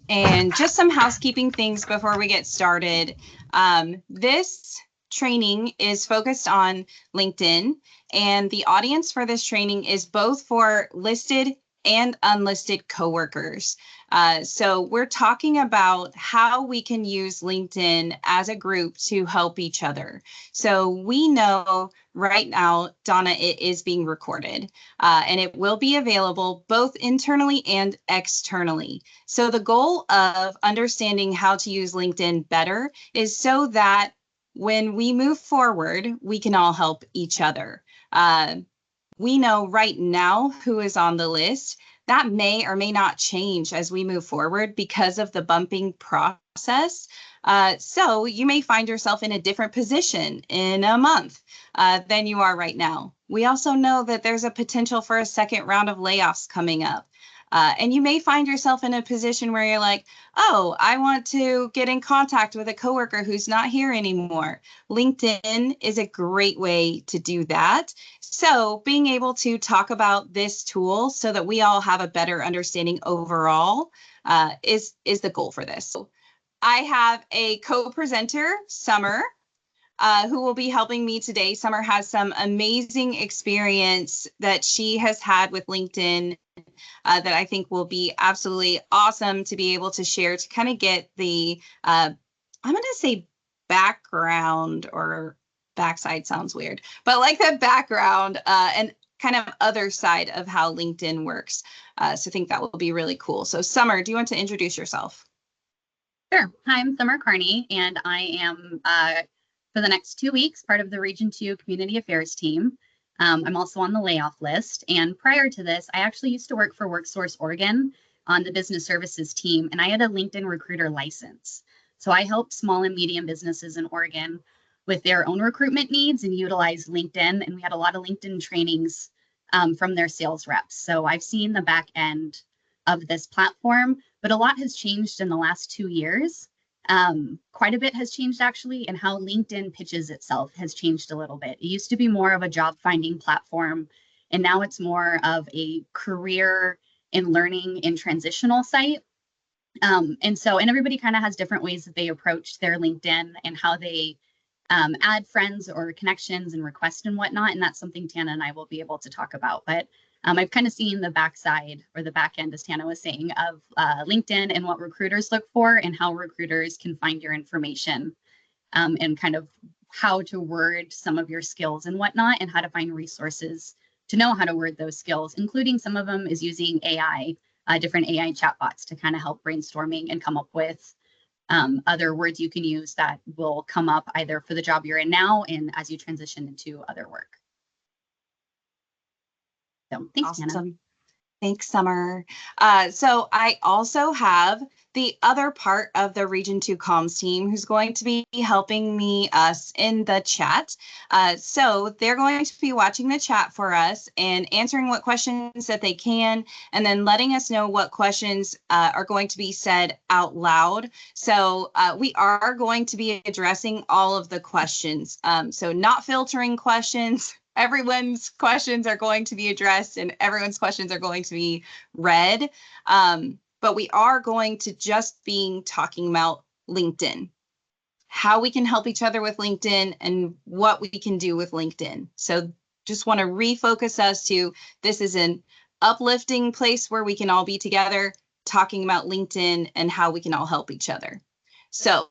And just some housekeeping things before we get started. This training is focused on LinkedIn, and the audience for this training is both for listed and unlisted coworkers. So we're talking about how we can use LinkedIn as a group to help each other. So we know right now, Donna, it is being recorded, and it will be available both internally and externally. So the goal of understanding how to use LinkedIn better is so that when we move forward, we can all help each other. We know right now who is on the list. That may or may not change as we move forward because of the bumping process. So you may find yourself in a different position in a month than you are right now. We also know that there's a potential for a second round of layoffs coming up. And you may find yourself in a position where you're like, oh, I want to get in contact with a coworker who's not here anymore. LinkedIn is a great way to do that. So being able to talk about this tool so that we all have a better understanding overall is the goal for this. So I have a co-presenter, Summer, who will be helping me today. Summer has some amazing experience that she has had with LinkedIn that I think will be absolutely awesome to be able to share to kind of get the, I'm going to say background, or backside sounds weird, but like the background and kind of other side of how LinkedIn works. So I think that will be really cool. So Summer, do you want to introduce yourself? Sure. Hi, I'm Summer Carney, and I am, for the next 2 weeks, part of the Region 2 Community Affairs team. I'm also on the layoff list. And prior to this, I actually used to work for WorkSource Oregon on the business services team, and I had a LinkedIn recruiter license. So I helped small and medium businesses in Oregon with their own recruitment needs and utilize LinkedIn. And we had a lot of LinkedIn trainings from their sales reps. So I've seen the back end of this platform, but a lot has changed in the last 2 years. Quite a bit has changed actually, and how LinkedIn pitches itself has changed a little bit. It used to be more of a job finding platform, and now it's more of a career and learning and transitional site. And everybody kind of has different ways that they approach their LinkedIn and how they add friends or connections and requests and whatnot. And that's something Tana and I will be able to talk about. But I've kind of seen the backside, or the back end, as Tana was saying, of LinkedIn and what recruiters look for and how recruiters can find your information, and kind of how to word some of your skills and whatnot, and how to find resources to know how to word those skills, including some of them is using AI, different AI chatbots to kind of help brainstorming and come up with other words you can use that will come up either for the job you're in now and as you transition into other work. So thanks, Awesome. Tana. Thanks, Summer. So I also have the other part of the Region 2 comms team who's going to be helping us in the chat. So they're going to be watching the chat for us and answering what questions that they can, and then letting us know what questions are going to be said out loud. So we are going to be addressing all of the questions. So not filtering questions. Everyone's questions are going to be addressed and everyone's questions are going to be read. But we are going to just be talking about LinkedIn, how we can help each other with LinkedIn and what we can do with LinkedIn. So just want to refocus us to, this is an uplifting place where we can all be together talking about LinkedIn and how we can all help each other. So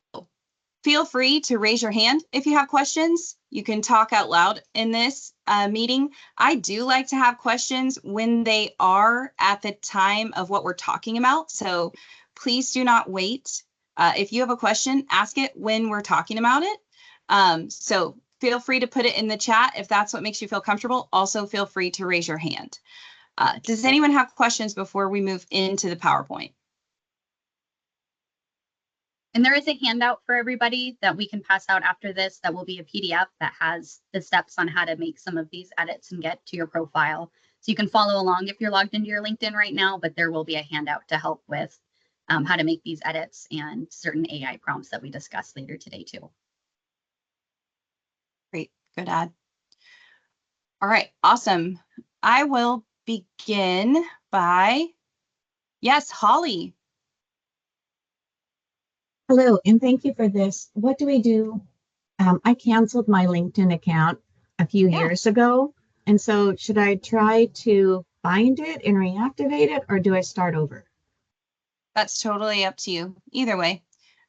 feel free to raise your hand if you have questions. You can talk out loud in this meeting. I do like to have questions when they are at the time of what we're talking about. So please do not wait. If you have a question, ask it when we're talking about it. So feel free to put it in the chat if that's what makes you feel comfortable. Also, feel free to raise your hand. Does anyone have questions before we move into the PowerPoint? And there is a handout for everybody that we can pass out after this that will be a PDF that has the steps on how to make some of these edits and get to your profile. So you can follow along if you're logged into your LinkedIn right now, but there will be a handout to help with how to make these edits and certain AI prompts that we discuss later today too. Great, good ad. All right, awesome. I will begin by, yes, Holly. Hello, and thank you for this. What do we do? I canceled my LinkedIn account a few Yeah. years ago. And so should I try to find it and reactivate it, or do I start over? That's totally up to you. Either way.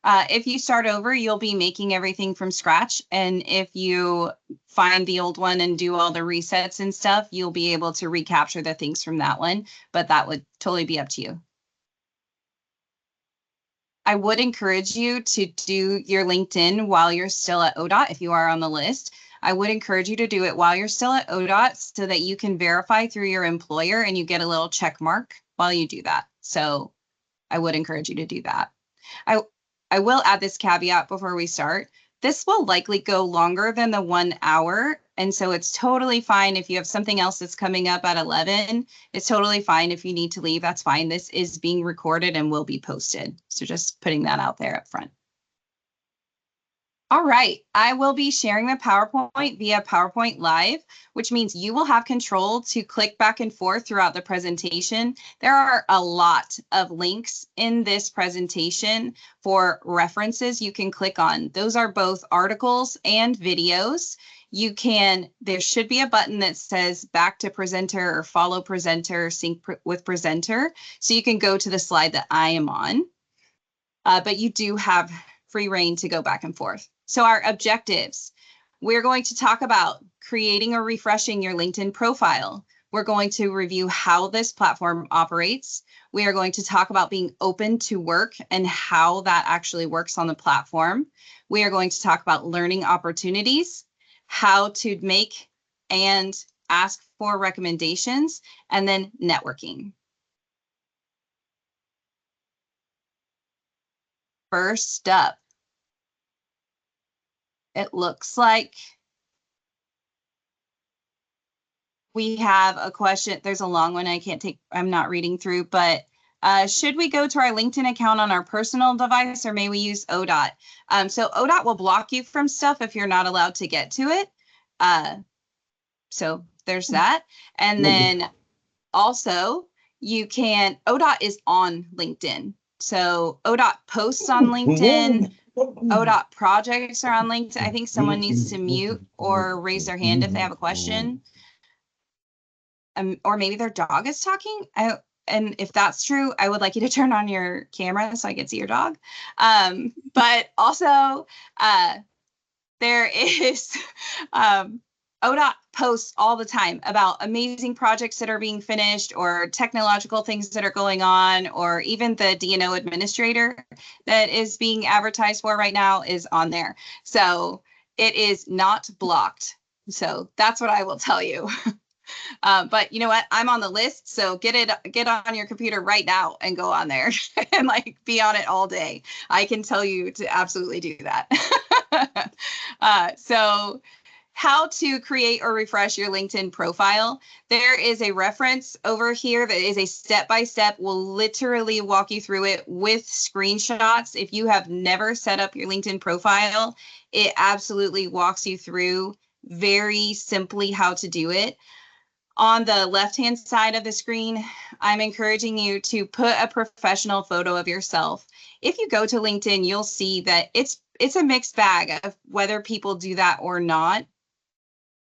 If you start over, you'll be making everything from scratch. And if you find the old one and do all the resets and stuff, you'll be able to recapture the things from that one. But that would totally be up to you. I would encourage you to do your LinkedIn while you're still at ODOT if you are on the list. I would encourage you to do it while you're still at ODOT so that you can verify through your employer and you get a little check mark while you do that. So I would encourage you to do that. I will add this caveat before we start. This will likely go longer than the 1 hour. And so it's totally fine if you have something else that's coming up at 11. It's totally fine if you need to leave. That's fine. This is being recorded and will be posted. So just putting that out there up front. All right, I will be sharing the PowerPoint via PowerPoint Live, which means you will have control to click back and forth throughout the presentation. There are a lot of links in this presentation for references you can click on. Those are both articles and videos. There should be a button that says back to presenter or follow presenter, sync with presenter. So you can go to the slide that I am on, but you do have free reign to go back and forth. So our objectives, we're going to talk about creating or refreshing your LinkedIn profile. We're going to review how this platform operates. We are going to talk about being open to work and how that actually works on the platform. We are going to talk about learning opportunities, how to make and ask for recommendations, and then networking. First up, it looks like we have a question. There's a long one I'm not reading through, but should we go to our LinkedIn account on our personal device or may we use ODOT? So ODOT will block you from stuff if you're not allowed to get to it. So there's that. And then also ODOT is on LinkedIn. So ODOT posts on LinkedIn. ODOT projects are on LinkedIn. I think someone needs to mute or raise their hand if they have a question. Or maybe their dog is talking. And if that's true, I would like you to turn on your camera so I can see your dog. But also, there is ODOT posts all the time about amazing projects that are being finished or technological things that are going on, or even the DNO administrator that is being advertised for right now is on there. So it is not blocked. So that's what I will tell you. But you know what? I'm on the list, so get on your computer right now and go on there and like be on it all day. I can tell you to absolutely do that. So how to create or refresh your LinkedIn profile. There is a reference over here that is a step-by-step, will literally walk you through it with screenshots. If you have never set up your LinkedIn profile, it absolutely walks you through very simply how to do it. On the left-hand side of the screen, I'm encouraging you to put a professional photo of yourself. If you go to LinkedIn, you'll see that it's a mixed bag of whether people do that or not.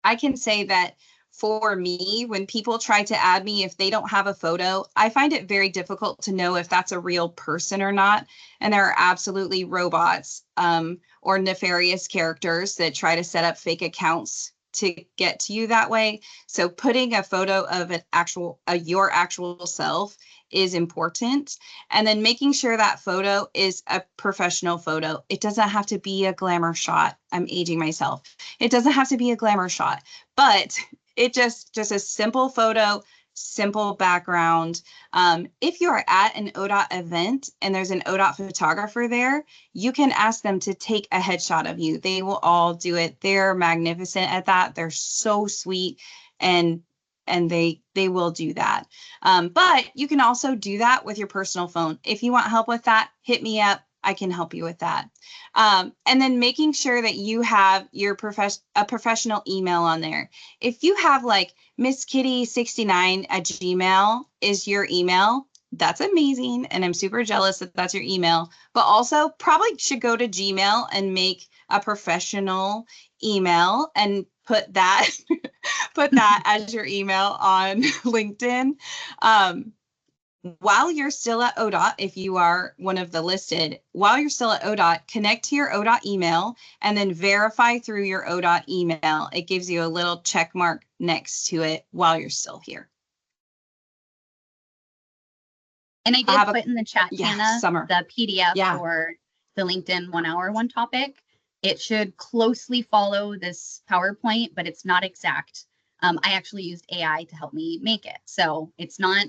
I can say that for me, when people try to add me, if they don't have a photo, I find it very difficult to know if that's a real person or not. And there are absolutely robots or nefarious characters that try to set up fake accounts to get to you that way. So putting a photo of your actual self is important. And then making sure that photo is a professional photo. It doesn't have to be a glamour shot. I'm aging myself. It doesn't have to be a glamour shot, but it just a simple photo, simple background. If you are at an ODOT event and there's an ODOT photographer there, you can ask them to take a headshot of you. They will all do it. They're magnificent at that. They're so sweet and they will do that. But you can also do that with your personal phone. If you want help with that, hit me up. I can help you with that. And then making sure that you have a professional email on there. If you have like misskitty69@gmail is your email, that's amazing. And I'm super jealous that that's your email, but also probably should go to Gmail and make a professional email and put that, put that as your email on LinkedIn. While you're still at ODOT, if you are one of the listed, while you're still at ODOT, connect to your ODOT email and then verify through your ODOT email. It gives you a little check mark next to it while you're still here. And I did put in the chat, Tana, Summer. the PDF for the LinkedIn 1 hour, 1 topic. It should closely follow this PowerPoint, but it's not exact. I actually used AI to help me make it. So it's not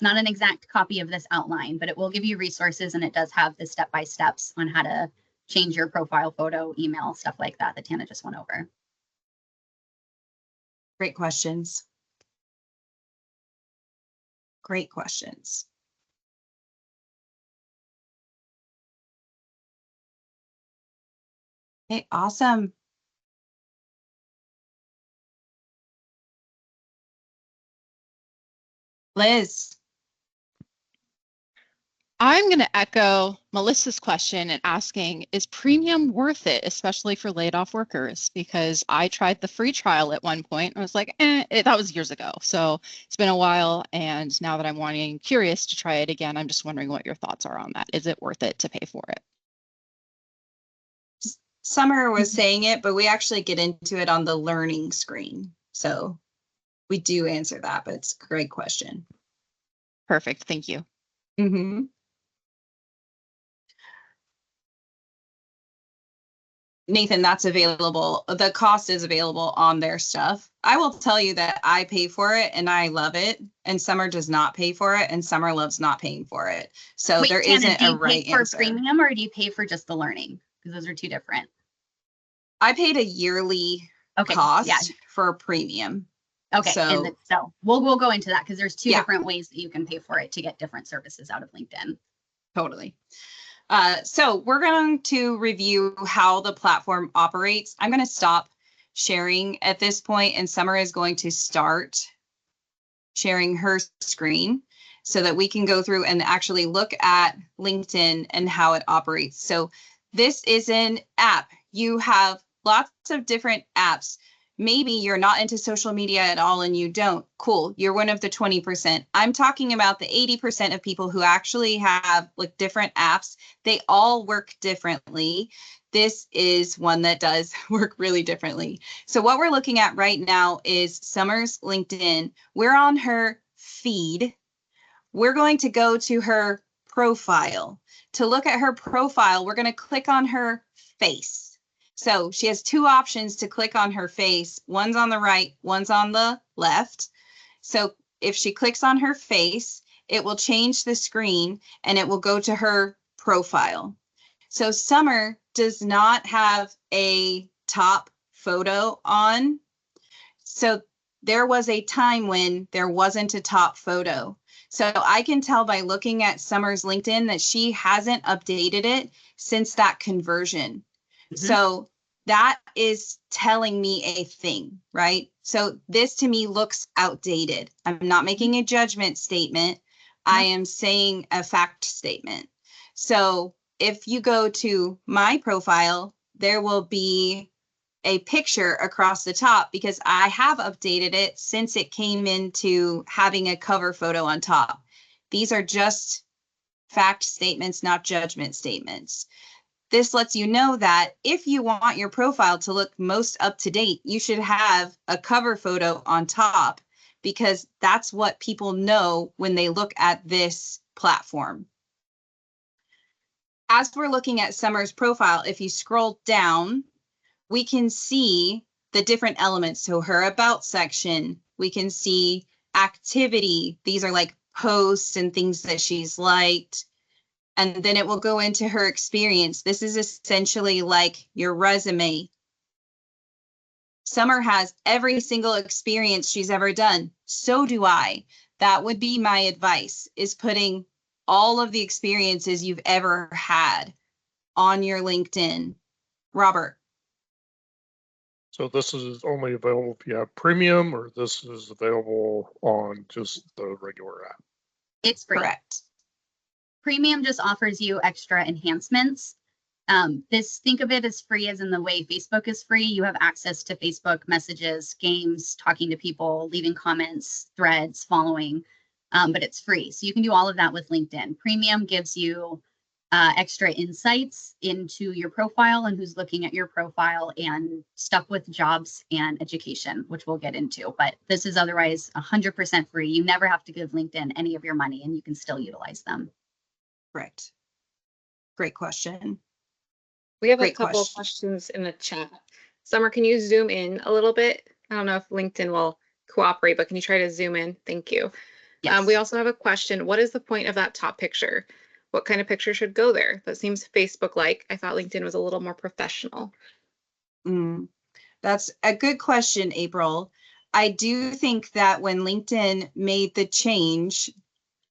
an exact copy of this outline, but it will give you resources, and it does have the step-by-steps on how to change your profile photo, email, stuff like that that Tana just went over. Great questions. Great questions. Okay, awesome. Liz. I'm going to echo Melissa's question and asking, is premium worth it, especially for laid off workers? Because I tried the free trial at one point. I was like, that was years ago. So it's been a while. And now that I'm curious to try it again, I'm just wondering what your thoughts are on that. Is it worth it to pay for it? Summer was saying it, but we actually get into it on the learning screen. So we do answer that, but it's a great question. Perfect. Thank you. Mm-hmm. Nathan, that's available. The cost is available on their stuff. I will tell you that I pay for it and I love it. And Summer does not pay for it, and Summer loves not paying for it. So there isn't a right answer. Do you pay for premium, or do you pay for just the learning? Because those are two different. I paid a yearly cost for premium. Okay, so we'll go into that because there's two different ways that you can pay for it to get different services out of LinkedIn. Totally. So we're going to review how the platform operates. I'm going to stop sharing at this point, and Summer is going to start sharing her screen so that we can go through and actually look at LinkedIn and how it operates. So this is an app. You have lots of different apps. Maybe you're not into social media at all and you don't. Cool. You're one of the 20%. I'm talking about the 80% of people who actually have like different apps. They all work differently. This is one that does work really differently. So what we're looking at right now is Summer's LinkedIn. We're on her feed. We're going to go to her profile. To look at her profile, we're going to click on her face. So she has two options to click on her face. One's on the right, one's on the left. So if she clicks on her face, it will change the screen and it will go to her profile. So Summer does not have a top photo on. So there was a time when there wasn't a top photo. So I can tell by looking at Summer's LinkedIn that she hasn't updated it since that conversion. So that is telling me a thing, right? So this to me looks outdated. I'm not making a judgment statement. I am saying a fact statement. So if you go to my profile, there will be a picture across the top because I have updated it since it came into having a cover photo on top. These are just fact statements, not judgment statements. This lets you know that if you want your profile to look most up to date, you should have a cover photo on top because that's what people know when they look at this platform. As we're looking at Summer's profile, if you scroll down, we can see the different elements. So her about section, we can see activity. These are like posts and things that she's liked. And then it will go into her experience. This is essentially like your resume. Summer has every single experience she's ever done. So do I. That would be my advice, is putting all of the experiences you've ever had on your LinkedIn. Robert. So this is only available if you have premium, or this is available on just the regular app? It's free. Correct. Premium just offers you extra enhancements. Think of it as free as in the way Facebook is free. You have access to Facebook messages, games, talking to people, leaving comments, threads, following, but it's free. So you can do all of that with LinkedIn. Premium gives you extra insights into your profile and who's looking at your profile and stuff with jobs and education, which we'll get into. But this is otherwise 100% free. You never have to give LinkedIn any of your money and you can still utilize them. Correct. Great question. We have a Great couple of question. questions in the chat. Summer, can you zoom in a little bit? I don't know if LinkedIn will cooperate, but can you try to zoom in? Thank you. Yes. We also have a question. What is the point of that top picture? What kind of picture should go there? That seems Facebook-like. I thought LinkedIn was a little more professional. That's a good question, April. I do think that when LinkedIn made the change,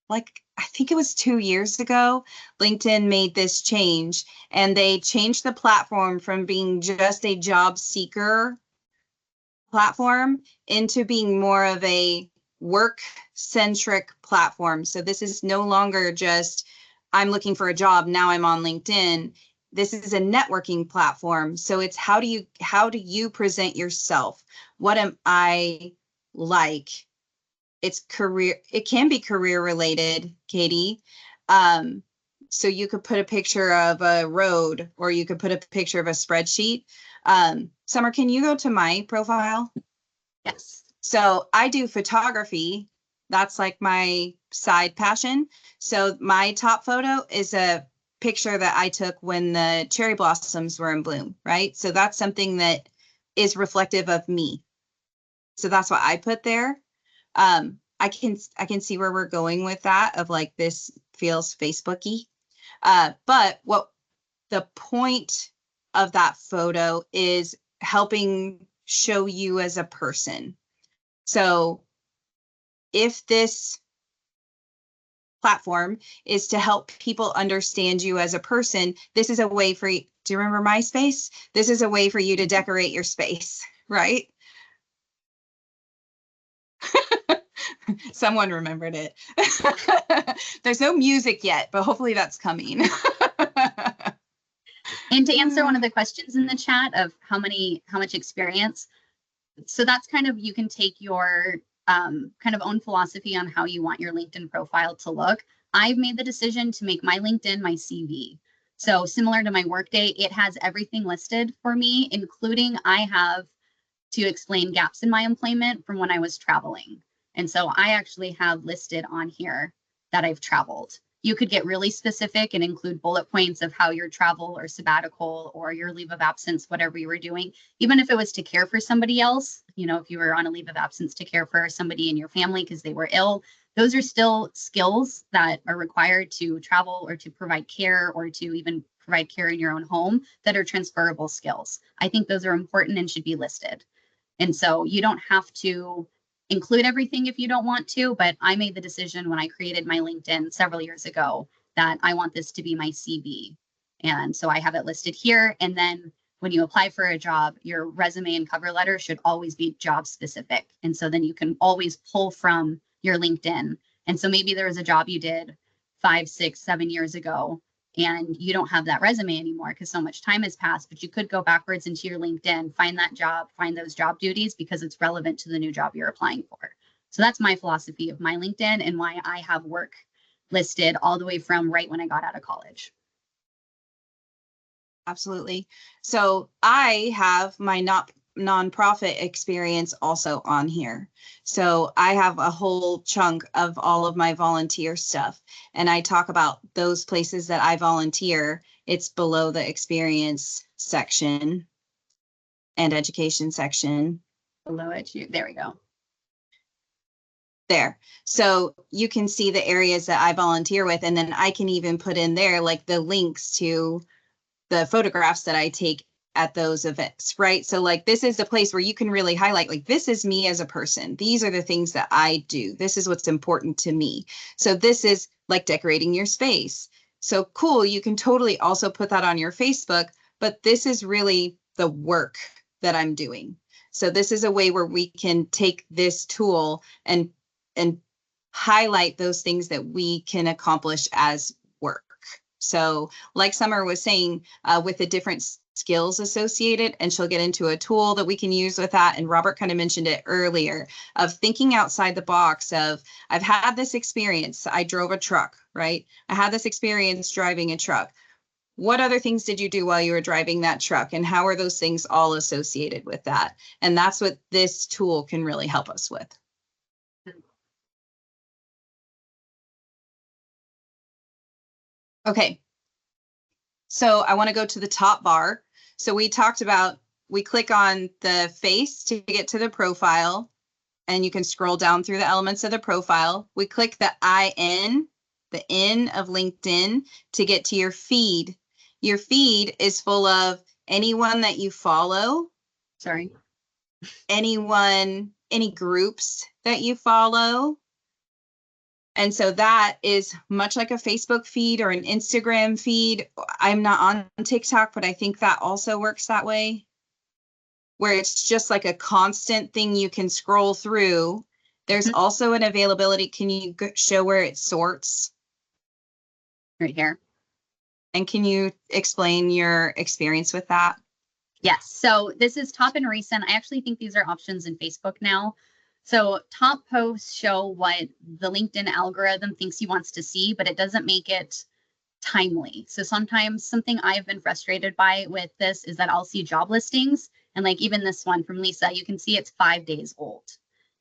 like I think it was 2 years ago, LinkedIn made this change and they changed the platform from being just a job seeker platform into being more of a work-centric platform. So this is no longer just, I'm looking for a job, now I'm on LinkedIn. This is a networking platform. So it's how do you present yourself? What am I like? It's career, it can be career related, Katie. So you could put a picture of a road or you could put a picture of a spreadsheet. Summer, can you go to my profile? Yes. So I do photography. That's like my side passion. So my top photo is a picture that I took when the cherry blossoms were in bloom, right? So that's something that is reflective of me. So that's what I put there. I can see where we're going with that of like, this feels Facebooky. But what the point of that photo is helping show you as a person. So if this platform is to help people understand you as a person, this is a way for you. Do you remember MySpace? This is a way for you to decorate your space, right? Someone remembered it. There's no music yet, but hopefully that's coming. And to answer one of the questions in the chat of how much experience, so that's kind of, you can take your kind of own philosophy on how you want your LinkedIn profile to look. I've made the decision to make my LinkedIn my CV. So similar to my Workday, it has everything listed for me, including I have to explain gaps in my employment from when I was traveling. And so I actually have listed on here that I've traveled. You could get really specific and include bullet points of how your travel or sabbatical or your leave of absence, whatever you were doing, even if it was to care for somebody else, you know, if you were on a leave of absence to care for somebody in your family because they were ill, those are still skills that are required to travel or to provide care or to even provide care in your own home that are transferable skills. I think those are important and should be listed. And so you don't have to include everything if you don't want to, but I made the decision when I created my LinkedIn several years ago that I want this to be my CV. And so I have it listed here. And then when you apply for a job, your resume and cover letter should always be job specific. And so then you can always pull from your LinkedIn. And so maybe there was a job you did 5, 6, 7 years ago, and you don't have that resume anymore because so much time has passed, but you could go backwards into your LinkedIn, find that job, find those job duties because it's relevant to the new job you're applying for. So that's my philosophy of my LinkedIn and why I have work listed all the way from right when I got out of college. Absolutely. So I have my nonprofit experience also on here. So I have a whole chunk of all of my volunteer stuff. And I talk about those places that I volunteer. It's below the experience section and education section. Below it, there we go. There. So you can see the areas that I volunteer with, and then I can even put in there like the links to the photographs that I take at those events, right? So like, this is the place where you can really highlight, like, this is me as a person. These are the things that I do. This is what's important to me. So this is like decorating your space. So cool. You can totally also put that on your Facebook, but this is really the work that I'm doing. So this is a way where we can take this tool and highlight those things that we can accomplish as work. So like Summer was saying, with the different skills associated, and she'll get into a tool that we can use with that. And Robert kind of mentioned it earlier, of thinking outside the box of, I've had this experience. I drove a truck, right? I had this experience driving a truck. What other things did you do while you were driving that truck? And how are those things all associated with that? And that's what this tool can really help us with. Okay. So I want to go to the top bar. So we talked about, we click on the face to get to the profile, and you can scroll down through the elements of the profile. We click the IN, the N of LinkedIn, to get to your feed. Your feed is full of anyone that you follow. Sorry. Anyone, any groups that you follow. And so that is much like a Facebook feed or an Instagram feed. I'm not on TikTok, but I think that also works that way, where it's just like a constant thing you can scroll through. There's also an availability. Can you show where it sorts? Right here. And can you explain your experience with that? Yes. So this is top and recent. I actually think these are options in Facebook now. So top posts show what the LinkedIn algorithm thinks he wants to see, but it doesn't make it timely. So sometimes something I've been frustrated by with this is that I'll see job listings, and like even this one from Lisa, you can see it's 5 days old.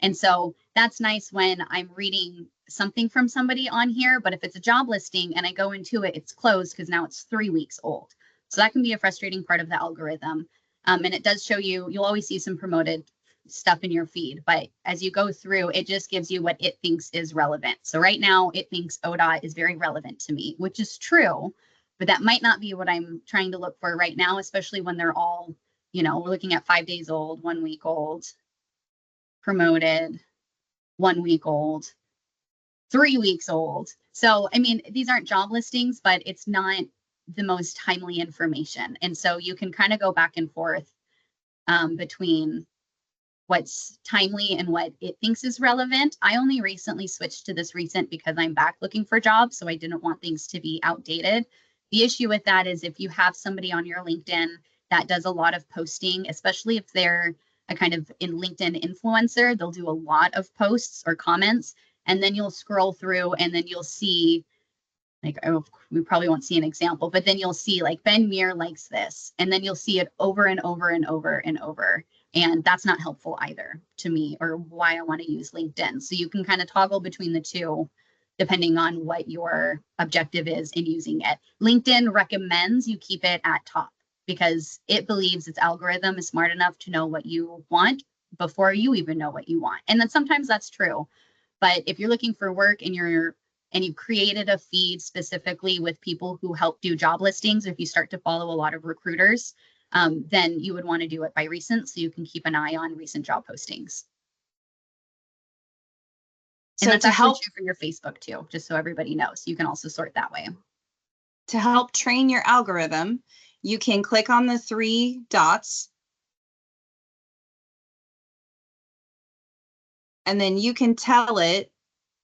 And so that's nice when I'm reading something from somebody on here, but if it's a job listing and I go into it, it's closed because now it's 3 weeks old. So that can be a frustrating part of the algorithm. And it does show you, you'll always see some promoted stuff in your feed, but as you go through, it just gives you what it thinks is relevant. So right now it thinks ODOT is very relevant to me, which is true, but that might not be what I'm trying to look for right now, especially when they're all, you know, we're looking at 5 days old, 1 week old, promoted, 1 week old, 3 weeks old. So, I mean, these aren't job listings, but it's not the most timely information. And so you can kind of go back and forth between what's timely and what it thinks is relevant. I only recently switched to this recent because I'm back looking for jobs, so I didn't want things to be outdated. The issue with that is if you have somebody on your LinkedIn that does a lot of posting, especially if they're a kind of in LinkedIn influencer, they'll do a lot of posts or comments, and then you'll scroll through and then you'll see, like, oh, we probably won't see an example, but then you'll see like Ben Muir likes this, and then you'll see it over and over and over and over. And that's not helpful either to me, or why I want to use LinkedIn. So you can kind of toggle between the two depending on what your objective is in using it. LinkedIn recommends you keep it at top because it believes its algorithm is smart enough to know what you want before you even know what you want. And then sometimes that's true. But if you're looking for work and you created a feed specifically with people who help do job listings, or if you start to follow a lot of recruiters, then you would want to do it by recent so you can keep an eye on recent job postings. And So that's to actually help true for your Facebook too, just so everybody knows. You can also sort that way. to help train your algorithm, you can click on the 3 dots, and then you can tell it,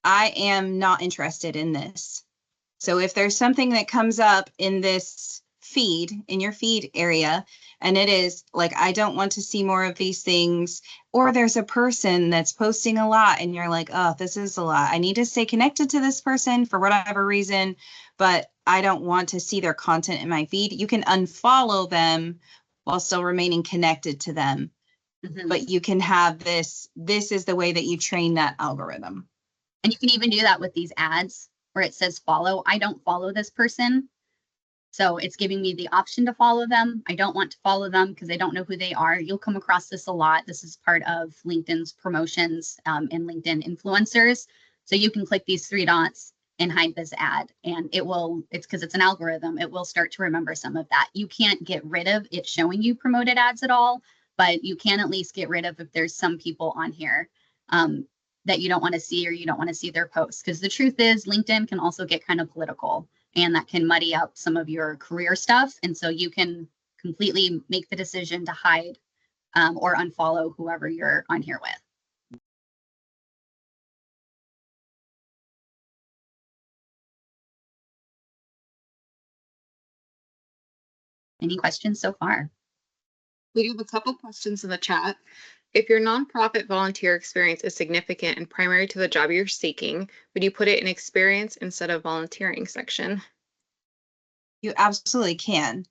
I am not interested in this. So if there's something that comes up in this feed, in your feed area, and it is like, I don't want to see more of these things, or there's a person that's posting a lot and you're like, oh, this is a lot. I need to stay connected to this person for whatever reason, but I don't want to see their content in my feed. You can unfollow them while still remaining connected to them. Mm-hmm. But you can have this is the way that you train that algorithm. And you can even do that with these ads where it says follow. I don't follow this person. So it's giving me the option to follow them. I don't want to follow them because I don't know who they are. You'll come across this a lot. This is part of LinkedIn's promotions and LinkedIn influencers. So you can click these 3 dots and hide this ad, and it's because it's an algorithm. It will start to remember some of that. You can't get rid of it showing you promoted ads at all, but you can at least get rid of if there's some people on here that you don't want to see, or you don't want to see their posts. Because the truth is LinkedIn can also get kind of political, and that can muddy up some of your career stuff. And so you can completely make the decision to hide or unfollow whoever you're on here with. any questions so far? We do have a couple questions in the chat. If your nonprofit volunteer experience is significant and primary to the job you're seeking, would you put it in experience instead of volunteering section? You absolutely can.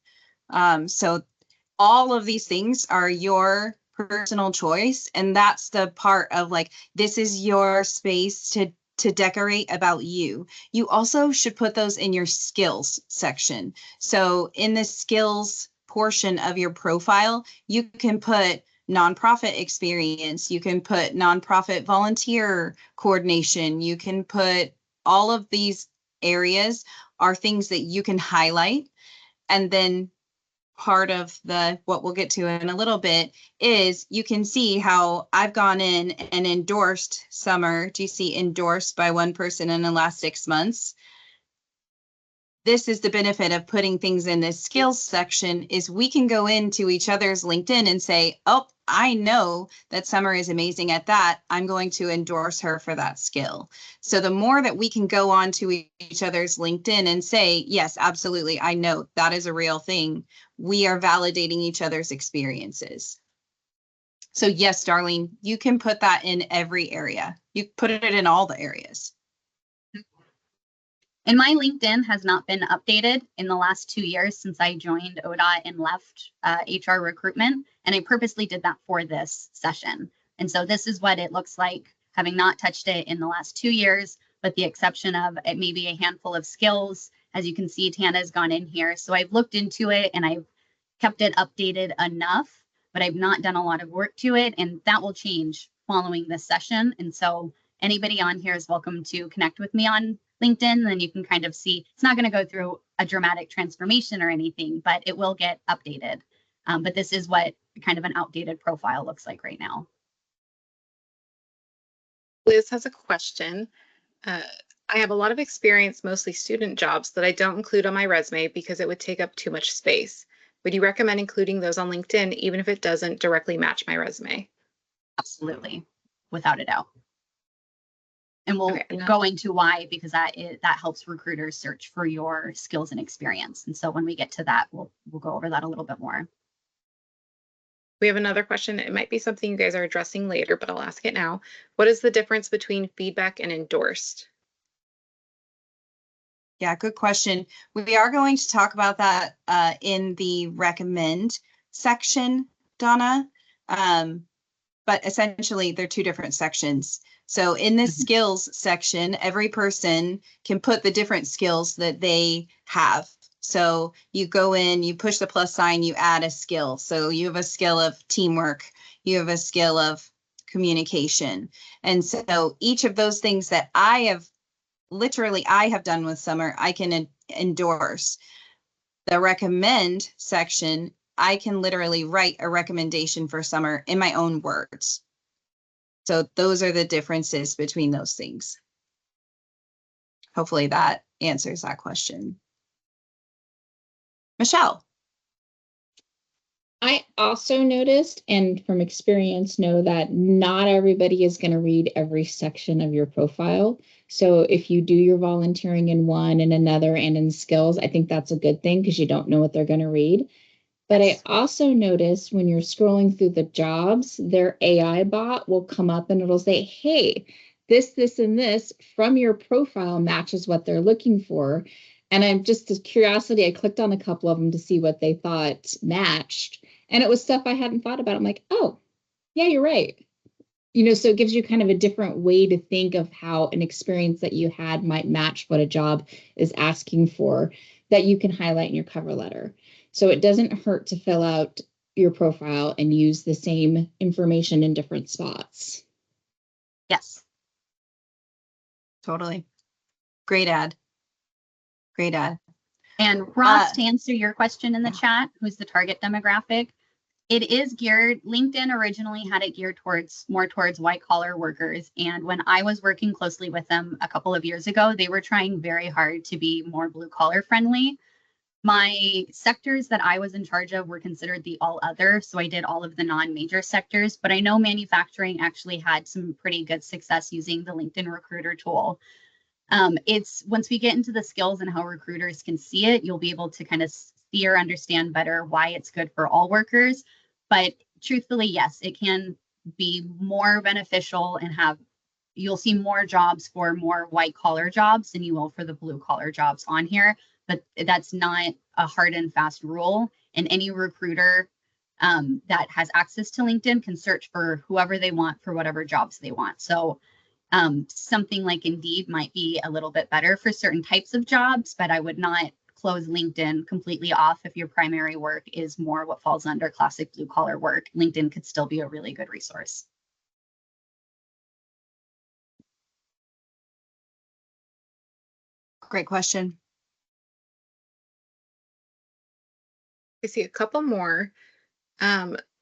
So all of these things are your personal choice. And that's the part of like, this is your space to decorate about you. You also should put those in your skills section. So in the skills portion of your profile, you can put nonprofit experience, you can put nonprofit volunteer coordination, you can put all of these areas are things that you can highlight. And then part of the what we'll get to in a little bit is you can see how I've gone in and endorsed Summer. Do you see endorsed by one person in the last 6 months? This is the benefit of putting things in this skills section is we can go into each other's LinkedIn and say, oh, I know that Summer is amazing at that. I'm going to endorse her for that skill. So the more that we can go on to each other's LinkedIn and say, yes, absolutely, I know that is a real thing. We are validating each other's experiences. So yes, Darlene, you can put that in every area. You put it in all the areas. And my LinkedIn has not been updated in the last 2 years since I joined ODOT and left HR recruitment. And I purposely did that for this session. And so this is what it looks like, having not touched it in the last 2 years, with the exception of maybe a handful of skills. As you can see, Tana's gone in here. So I've looked into it and I've kept it updated enough, but I've not done a lot of work to it. And that will change following this session. And so anybody on here is welcome to connect with me on LinkedIn, then you can kind of see it's not going to go through a dramatic transformation or anything, but it will get updated. But this is what kind of an outdated profile looks like right now. Liz has a question. I have a lot of experience, mostly student jobs, that I don't include on my resume because it would take up too much space. Would you recommend including those on LinkedIn, even if it doesn't directly match my resume? Absolutely, without a doubt. And we'll Okay. go into why, because that helps recruiters search for your skills and experience. And so when we get to that, we'll go over that a little bit more. We have another question. It might be something you guys are addressing later, but I'll ask it now. What is the difference between feedback and endorsed? Yeah, good question. We are going to talk about that in the recommend section, Donna. But essentially, they're two different sections. So in this skills section, every person can put the different skills that they have. So you go in, you push the plus sign, you add a skill. So you have a skill of teamwork, you have a skill of communication. And so each of those things that I have done with Summer, I can endorse. The recommend section, I can literally write a recommendation for Summer in my own words. So those are the differences between those things. Hopefully that answers that question. Michelle. I also noticed, and from experience know, that not everybody is going to read every section of your profile. So if you do your volunteering in one and another and in skills, I think that's a good thing because you don't know what they're going to read. But I also noticed when you're scrolling through the jobs, their AI bot will come up and it'll say, hey, this, and this from your profile matches what they're looking for. And I'm just a curiosity, I clicked on a couple of them to see what they thought matched. And it was stuff I hadn't thought about. I'm like, oh, yeah, you're right. You know, so it gives you kind of a different way to think of how an experience that you had might match what a job is asking for that you can highlight in your cover letter. So it doesn't hurt to fill out your profile and use the same information in different spots. Yes. Totally. Great ad. Great ad. And Ross, to answer your question in the chat, who's the target demographic, it is geared, LinkedIn originally had it geared more towards white collar workers. And when I was working closely with them a couple of years ago, they were trying very hard to be more blue collar friendly. My sectors that I was in charge of were considered the all other. So I did all of the non-major sectors, but I know manufacturing actually had some pretty good success using the LinkedIn recruiter tool. It's once we get into the skills and how recruiters can see it, you'll be able to kind of see or understand better why it's good for all workers. But truthfully, yes, it can be more beneficial and you'll see more jobs for more white collar jobs than you will for the blue collar jobs on here. But that's not a hard and fast rule. And any recruiter that has access to LinkedIn can search for whoever they want for whatever jobs they want. So something like Indeed might be a little bit better for certain types of jobs, but I would not close LinkedIn completely off if your primary work is more what falls under classic blue collar work. LinkedIn could still be a really good resource. Great question. I see a couple more.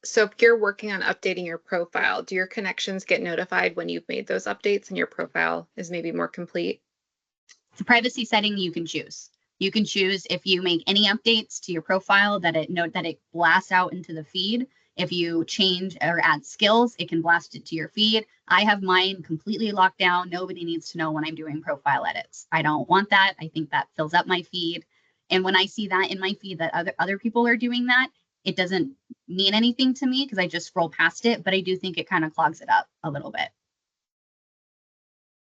So if you're working on updating your profile, do your connections get notified when you've made those updates and your profile is maybe more complete? It's a privacy setting you can choose. You can choose if you make any updates to your profile that it blasts out into the feed. If you change or add skills, it can blast it to your feed. I have mine completely locked down. Nobody needs to know when I'm doing profile edits. I don't want that. I think that fills up my feed. And when I see that in my feed that other people are doing that, it doesn't mean anything to me because I just scroll past it, but I do think it kind of clogs it up a little bit.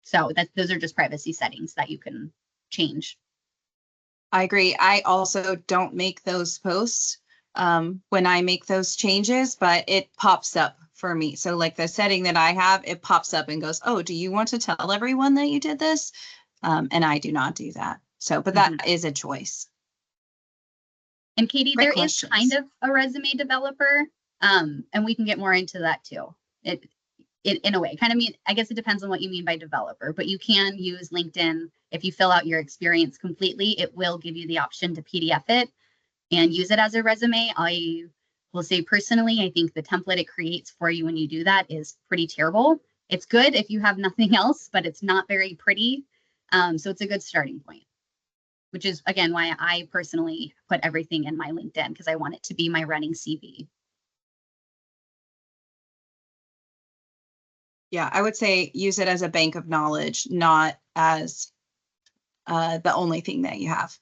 So those are just privacy settings that you can change. I agree. I also don't make those posts when I make those changes, but it pops up for me. So like the setting that I have, it pops up and goes, oh, do you want to tell everyone that you did this? And I do not do that. So, but that is a choice. And Katie, Great there questions. is kind of a resume developer, and we can get more into that too. It in a way, kind of mean, I guess it depends on what you mean by developer, but you can use LinkedIn. If you fill out your experience completely, it will give you the option to PDF it and use it as a resume. I will say personally, I think the template it creates for you when you do that is pretty terrible. It's good if you have nothing else, but it's not very pretty. So it's a good starting point, which is, again, why I personally put everything in my LinkedIn, because I want it to be my running CV. Yeah, I would say use it as a bank of knowledge, not as the only thing that you have.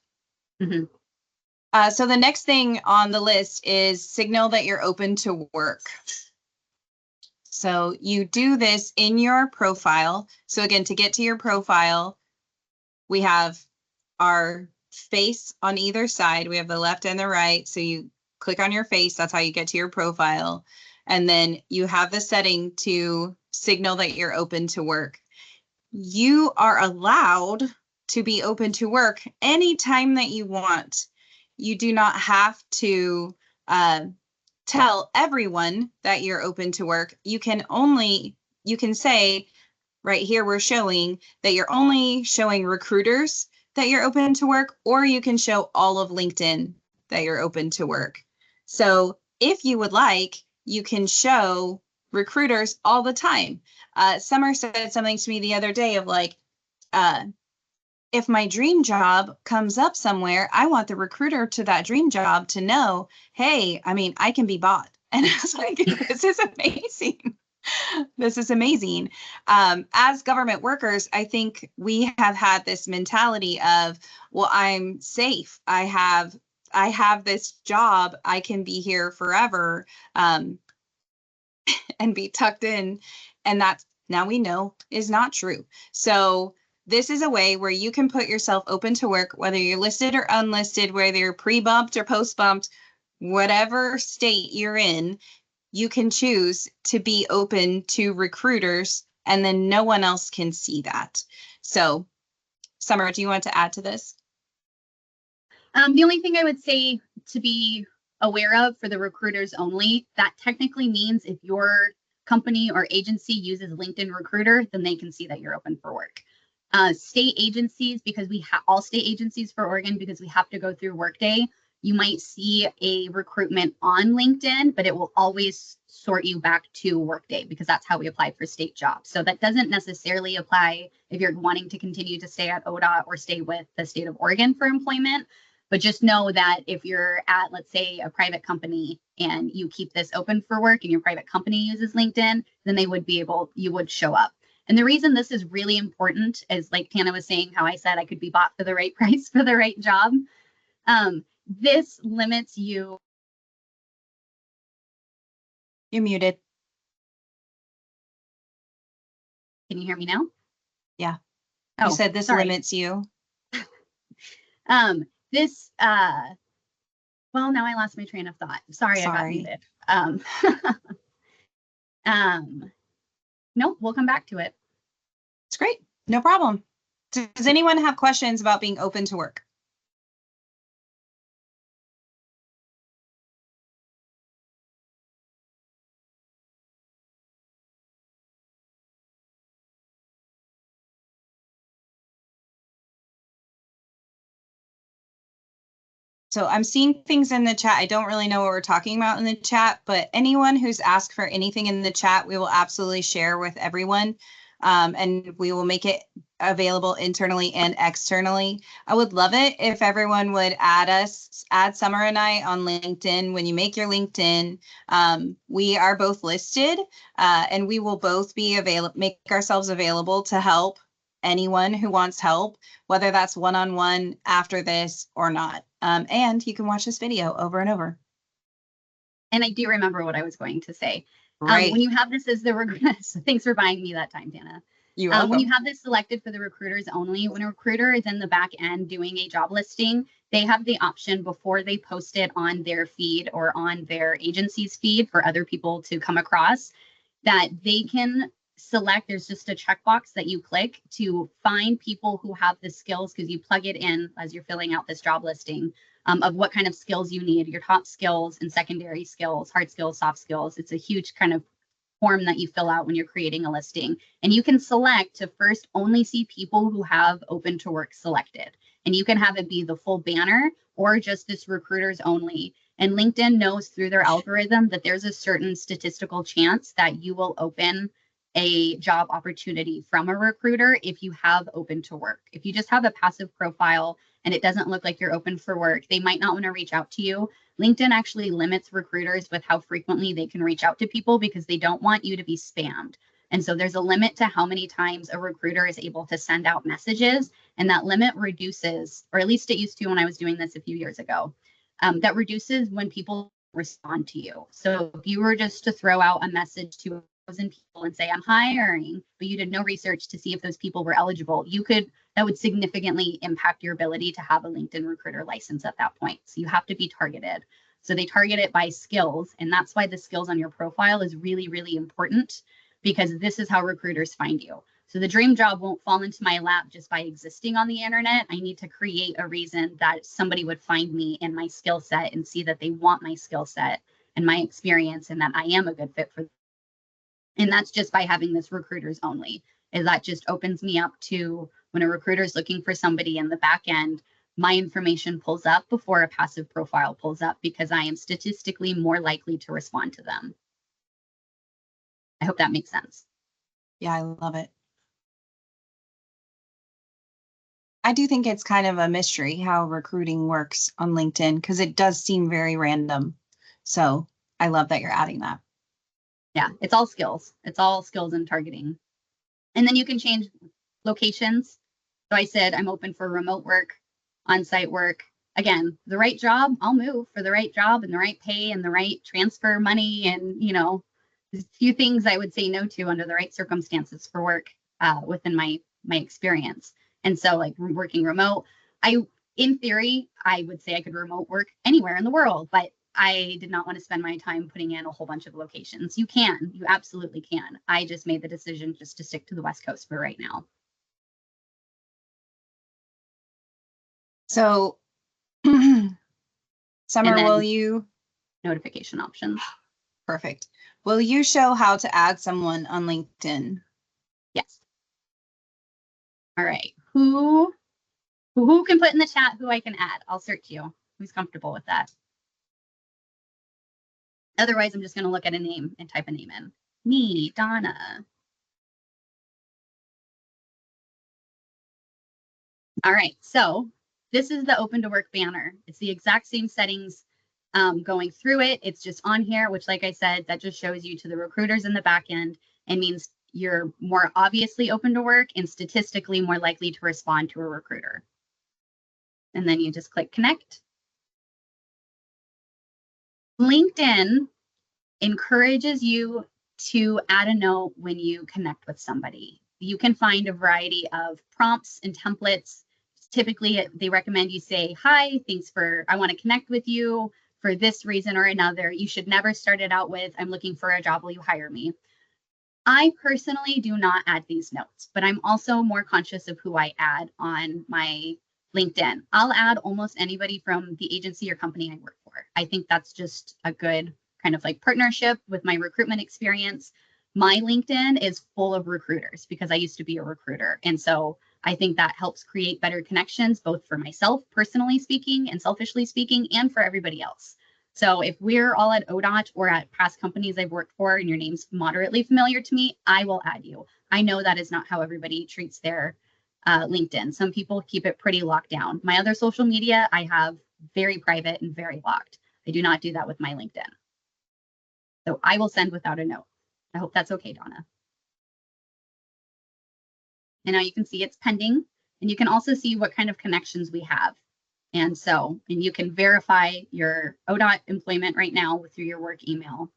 Mm-hmm. So the next thing on the list is signal that you're open to work. So you do this in your profile. So again, to get to your profile, we have our face on either side. We have the left and the right. So you click on your face. That's how you get to your profile. And then you have the setting to signal that you're open to work. You are allowed to be open to work anytime that you want. You do not have to tell everyone that you're open to work. You can say right here, we're showing that you're only showing recruiters that you're open to work, or you can show all of LinkedIn that you're open to work. So if you would like, you can show recruiters all the time. Summer said something to me the other day of like, if my dream job comes up somewhere, I want the recruiter to that dream job to know, hey, I mean, I can be bought. And I was like, this is amazing. This is amazing. As government workers, I think we have had this mentality of, well, I'm safe. I have this job. I can be here forever and be tucked in. And that's, now we know, is not true. So this is a way where you can put yourself open to work, whether you're listed or unlisted, whether you're pre-bumped or post-bumped, whatever state you're in, you can choose to be open to recruiters, and then no one else can see that. So, Summer, do you want to add to this? The only thing I would say to be aware of for the recruiters only, that technically means if your company or agency uses LinkedIn Recruiter, then they can see that you're open for work. State agencies, because we have all state agencies for Oregon, because we have to go through Workday, you might see a recruitment on LinkedIn, but it will always sort you back to Workday because that's how we apply for state jobs. So that doesn't necessarily apply if you're wanting to continue to stay at ODOT or stay with the state of Oregon for employment. But just know that if you're at, let's say, a private company and you keep this open for work and your private company uses LinkedIn, then you would show up. And the reason this is really important is, like Tana was saying, how I said I could be bought for the right price for the right job. This limits you. You're muted. Can you hear me now? Yeah. Oh, You said this sorry. limits you. This, well, now I lost my train of thought. Sorry. I got Sorry. muted. Nope, we'll come back to it. It's great. No problem. Does anyone have questions about being open to work? So I'm seeing things in the chat. I don't really know what we're talking about in the chat, but anyone who's asked for anything in the chat, we will absolutely share with everyone. And we will make it available internally and externally. I would love it if everyone would add Summer and I on LinkedIn. When you make your LinkedIn, we are both listed and we will both be make ourselves available to help anyone who wants help, whether that's one-on-one after this or not. And you can watch this video over and over. And I do remember what I was going to say. Right. When you have this as the so thanks for buying me that time, Dana. You're welcome. When you have this selected for the recruiters only, when a recruiter is in the back end doing a job listing, they have the option before they post it on their feed or on their agency's feed for other people to come across, that they can select. There's just a checkbox that you click to find people who have the skills, because you plug it in as you're filling out this job listing of what kind of skills you need, your top skills and secondary skills, hard skills, soft skills. It's a huge kind of form that you fill out when you're creating a listing. And you can select to first only see people who have open to work selected. And you can have it be the full banner or just this recruiters only. And LinkedIn knows through their algorithm that there's a certain statistical chance that you will open a job opportunity from a recruiter if you have open to work. If you just have a passive profile and it doesn't look like you're open for work, they might not want to reach out to you. LinkedIn actually limits recruiters with how frequently they can reach out to people because they don't want you to be spammed. And so there's a limit to how many times a recruiter is able to send out messages. And that limit reduces, or at least it used to when I was doing this a few years ago, that reduces when people respond to you. So if you were just to throw out a message to 1,000 people and say, I'm hiring, but you did no research to see if those people were eligible, that would significantly impact your ability to have a LinkedIn recruiter license at that point. So you have to be targeted. So they target it by skills. And that's why the skills on your profile is really, really important, because this is how recruiters find you. So the dream job won't fall into my lap just by existing on the internet. I need to create a reason that somebody would find me in my skill set and see that they want my skill set and my experience and that I am a good fit for them. And that's just by having this recruiters only. Is that just opens me up to when a recruiter is looking for somebody in the back end, my information pulls up before a passive profile pulls up because I am statistically more likely to respond to them. I hope that makes sense. Yeah, I love it. I do think it's kind of a mystery how recruiting works on LinkedIn because it does seem very random. So I love that you're adding that. Yeah, it's all skills. It's all skills and targeting. And then you can change locations. So I said I'm open for remote work, on-site work. Again, the right job, I'll move for the right job and the right pay and the right transfer money. And, you know, there's a few things I would say no to under the right circumstances for work within my experience. And so like working remote, in theory, I would say I could remote work anywhere in the world, but I did not want to spend my time putting in a whole bunch of locations. You absolutely can. I just made the decision just to stick to the West Coast for right now. So, Summer, will you? Notification options. Perfect. Will you show how to add someone on LinkedIn? Yes. All right. Who can put in the chat who I can add? I'll search you. Who's comfortable with that? Otherwise, I'm just going to look at a name and type a name in. Me, Donna. All right. So this is the open to work banner. It's the exact same settings going through it. It's just on here, which, like I said, that just shows you to the recruiters in the back end and means you're more obviously open to work and statistically more likely to respond to a recruiter. And then you just click connect. LinkedIn encourages you to add a note when you connect with somebody. You can find a variety of prompts and templates. Typically, they recommend you say, hi, I want to connect with you for this reason or another. You should never start it out with, I'm looking for a job, will you hire me? I personally do not add these notes, but I'm also more conscious of who I add on my LinkedIn. I'll add almost anybody from the agency or company I work for. I think that's just a good kind of like partnership with my recruitment experience. My LinkedIn is full of recruiters because I used to be a recruiter. And so I think that helps create better connections, both for myself, personally speaking and selfishly speaking, and for everybody else. So if we're all at ODOT or at past companies I've worked for and your name's moderately familiar to me, I will add you. I know that is not how everybody treats their LinkedIn. Some people keep it pretty locked down. My other social media, I have very private and very locked. I do not do that with my LinkedIn. So I will send without a note. I hope that's okay, Donna. And now you can see it's pending, and you can also see what kind of connections we have. And you can verify your ODOT employment right now through your work email.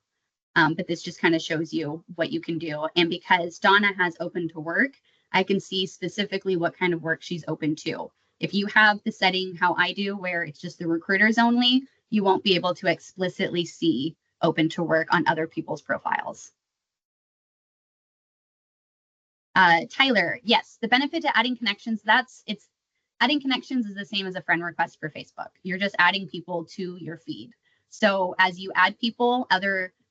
But this just kind of shows you what you can do. And because Donna has open to work, I can see specifically what kind of work she's open to. If you have the setting how I do, where it's just the recruiters only, you won't be able to explicitly see open to work on other people's profiles. Tyler, yes, the benefit to adding connections, adding connections is the same as a friend request for Facebook. You're just adding people to your feed. So as you add people,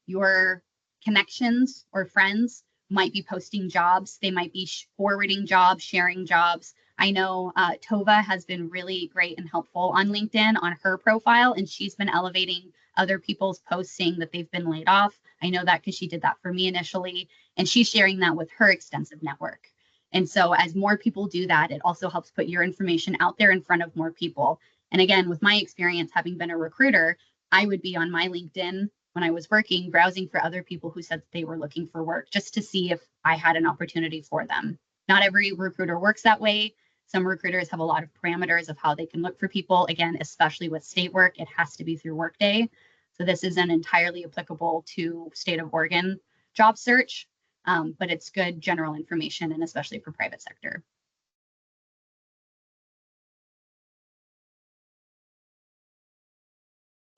your connections or friends might be posting jobs. They might be forwarding jobs, sharing jobs. I know Tova has been really great and helpful on LinkedIn on her profile, and she's been elevating other people's posts saying that they've been laid off. I know that because she did that for me initially, and she's sharing that with her extensive network. And so as more people do that, it also helps put your information out there in front of more people. And again, with my experience having been a recruiter, I would be on my LinkedIn when I was working, browsing for other people who said they were looking for work just to see if I had an opportunity for them. Not every recruiter works that way. Some recruiters have a lot of parameters of how they can look for people. Again, especially with state work, it has to be through Workday. So this isn't entirely applicable to state of Oregon job search, but it's good general information, and especially for private sector.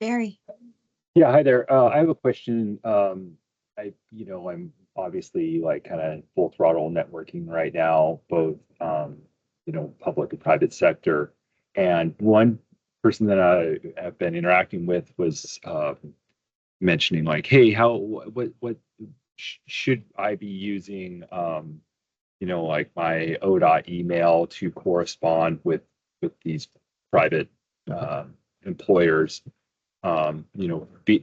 Barry. Yeah, hi there. I have a question. I'm obviously like kind of full throttle networking right now, both public and private sector. And one person that I have been interacting with was mentioning like, hey, what should I be using? Like my ODOT email to correspond with these private employers.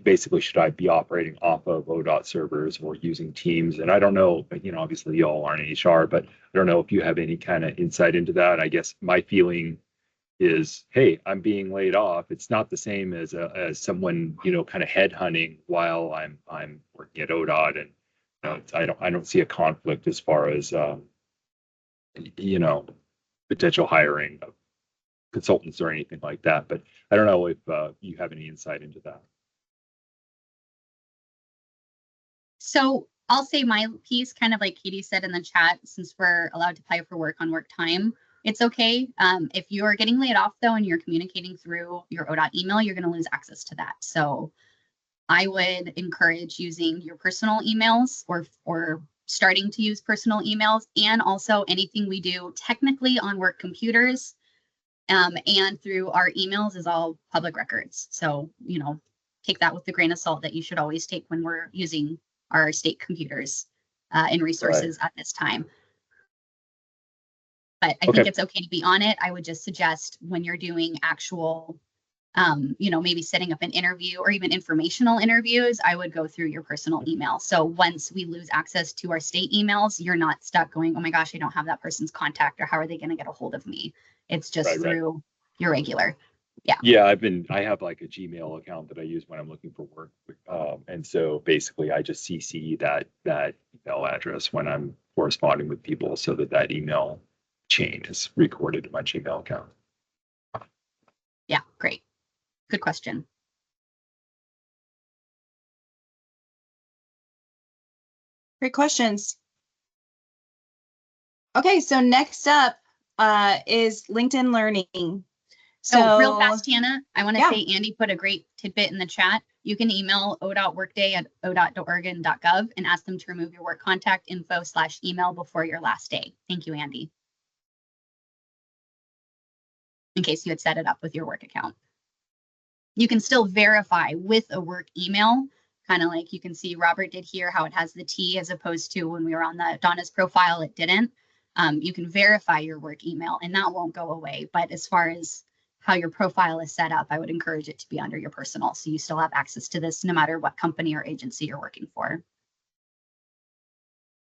Basically, should I be operating off of ODOT servers or using Teams? And I don't know, obviously y'all aren't HR, but I don't know if you have any kind of insight into that. I guess my feeling is, hey, I'm being laid off. It's not the same as someone, kind of headhunting while I'm working at ODOT, and I don't see a conflict as far as potential hiring of consultants or anything like that. But I don't know if you have any insight into that. So I'll say my piece, kind of like Katie said in the chat, since we're allowed to apply for work on work time, it's okay. If you're getting laid off though, and you're communicating through your ODOT email, you're going to lose access to that. So I would encourage using your personal emails or starting to use personal emails, and also anything we do technically on work computers and through our emails is all public records. So, take that with the grain of salt that you should always take when we're using our state computers and resources at this time. But I think it's okay to be on it. I would just suggest when you're doing actual, maybe setting up an interview or even informational interviews, I would go through your personal email. So once we lose access to our state emails, you're not stuck going, oh my gosh, I don't have that person's contact, or how are they going to get a hold of me? It's just through your regular. Yeah. Yeah. I have like a Gmail account that I use when I'm looking for work. And so basically I just CC that email address when I'm corresponding with people, so that email chain is recorded in my Gmail account. Yeah, great. Good question. Great questions. Okay, so next up is LinkedIn Learning. So real fast, Hannah, I want to Yeah. say Andy put a great tidbit in the chat. You can email o.workday@o.oregon.gov and ask them to remove your work contact info/email before your last day. Thank you, Andy. In case you had set it up with your work account. You can still verify with a work email, kind of like you can see Robert did here, how it has the T as opposed to when we were on the Donna's profile, it didn't. You can verify your work email and that won't go away. But as far as how your profile is set up, I would encourage it to be under your personal. So you still have access to this no matter what company or agency you're working for.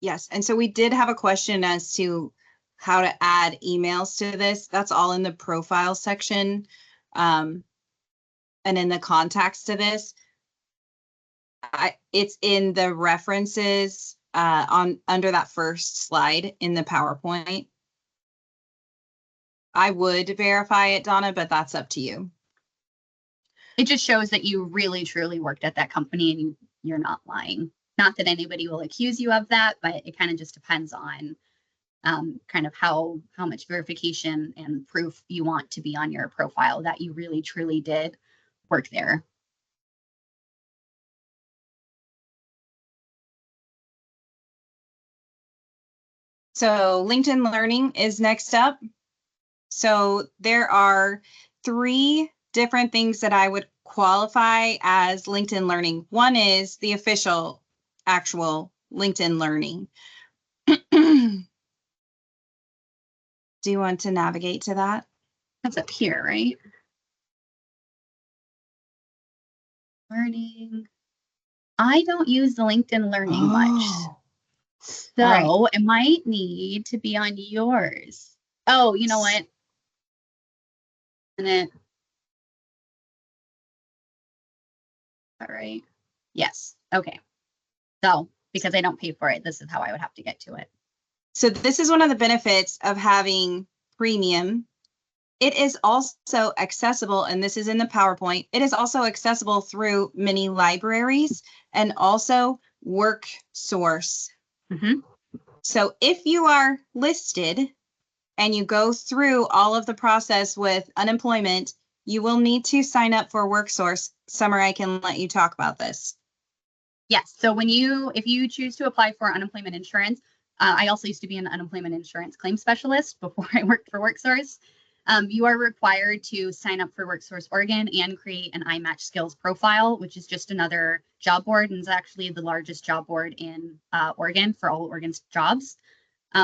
Yes, and so we did have a question as to how to add emails to this. That's all in the profile section. And in the contacts to this, it's in the references under that first slide in the PowerPoint. I would verify it, Donna, but that's up to you. It just shows that you really truly worked at that company and you're not lying. Not that anybody will accuse you of that, but it kind of just depends on kind of how much verification and proof you want to be on your profile that you really truly did work there. So LinkedIn Learning is next up. So there are 3 different things that I would qualify as LinkedIn Learning. One is the official, actual LinkedIn Learning. Do you want to navigate to that? That's up here, right? Learning. I don't use the LinkedIn Learning much. So right. it might need to be on yours. Oh, you know what? And it. All right. Yes. Okay. So because I don't pay for it, this is how I would have to get to it. So this is one of the benefits of having premium. It is also accessible, and this is in the PowerPoint. It is also accessible through many libraries and also WorkSource. Mm-hmm. So if you are listed and you go through all of the process with unemployment, you will need to sign up for WorkSource. Summer, I can let you talk about this. Yes. So if you choose to apply for unemployment insurance, I also used to be an unemployment insurance claim specialist before I worked for WorkSource. You are required to sign up for WorkSource Oregon and create an iMatch Skills profile, which is just another job board and is actually the largest job board in Oregon for all Oregon's jobs.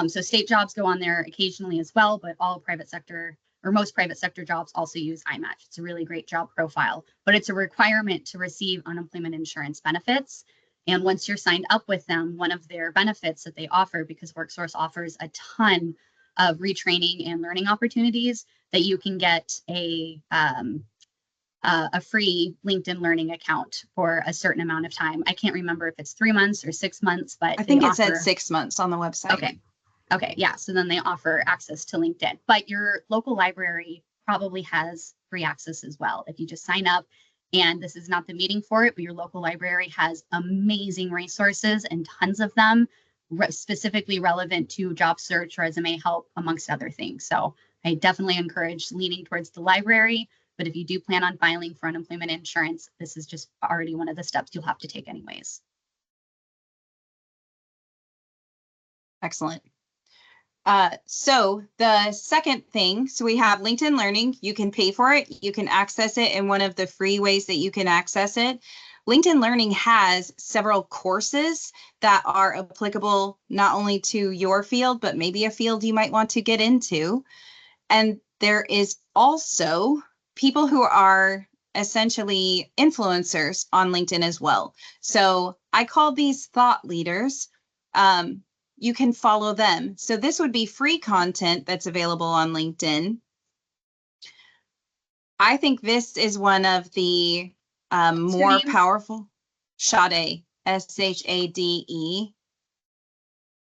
So state jobs go on there occasionally as well, but all private sector or most private sector jobs also use iMatch. It's a really great job profile, but it's a requirement to receive unemployment insurance benefits. And once you're signed up with them, one of their benefits that they offer, because WorkSource offers a ton of retraining and learning opportunities, that you can get a free LinkedIn Learning account for a certain amount of time. I can't remember if it's 3 months or 6 months, but I think it said 6 months on the website. Okay, yeah. So then they offer access to LinkedIn, but your local library probably has free access as well. If you just sign up, and this is not the meeting for it, but your local library has amazing resources and tons of them specifically relevant to job search, resume help, amongst other things. So I definitely encourage leaning towards the library, but if you do plan on filing for unemployment insurance, this is just already one of the steps you'll have to take anyways. Excellent. So the second thing, so we have LinkedIn Learning. You can pay for it. You can access it in one of the free ways that you can access it. LinkedIn Learning has several courses that are applicable not only to your field, but maybe a field you might want to get into. And there is also people who are essentially influencers on LinkedIn as well. So I call these thought leaders. You can follow them. So this would be free content that's available on LinkedIn. I think this is one of the more powerful. Sade, S-H-A-D-E.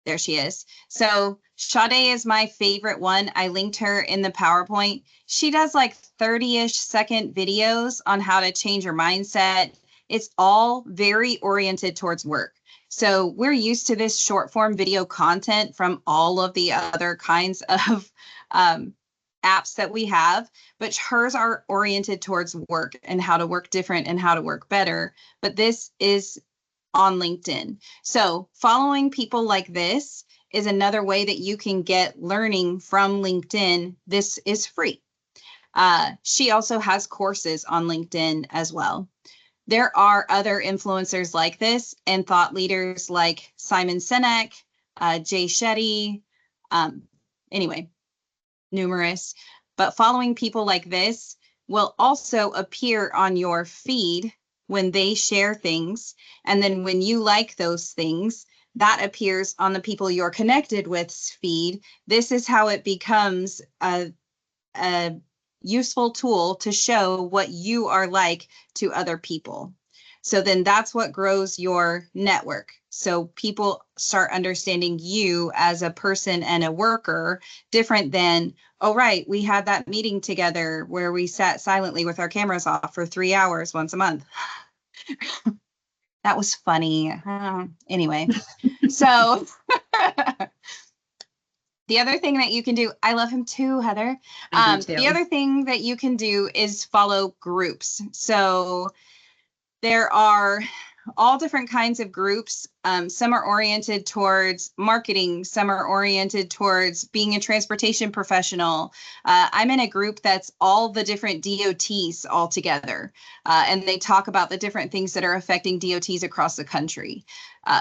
There she is. So Sade is my favorite one. I linked her in the PowerPoint. She does like 30-ish second videos on how to change your mindset. It's all very oriented towards work. So we're used to this short form video content from all of the other kinds of apps that we have, but hers are oriented towards work and how to work different and how to work better. But this is on LinkedIn. So following people like this is another way that you can get learning from LinkedIn. This is free. She also has courses on LinkedIn as well. There are other influencers like this and thought leaders like Simon Sinek, Jay Shetty, anyway, numerous. But following people like this will also appear on your feed when they share things. And then when you like those things, that appears on the people you're connected with's feed. This is how it becomes a useful tool to show what you are like to other people. So then that's what grows your network. So people start understanding you as a person and a worker different than, oh, right, we had that meeting together where we sat silently with our cameras off for 3 hours once a month. That was funny. Anyway, so the other thing that you can do, I love him too, Heather. I do too. The other thing that you can do is follow groups. So there are all different kinds of groups. Some are oriented towards marketing. Some are oriented towards being a transportation professional. I'm in a group that's all the different DOTs all together. And they talk about the different things that are affecting DOTs across the country.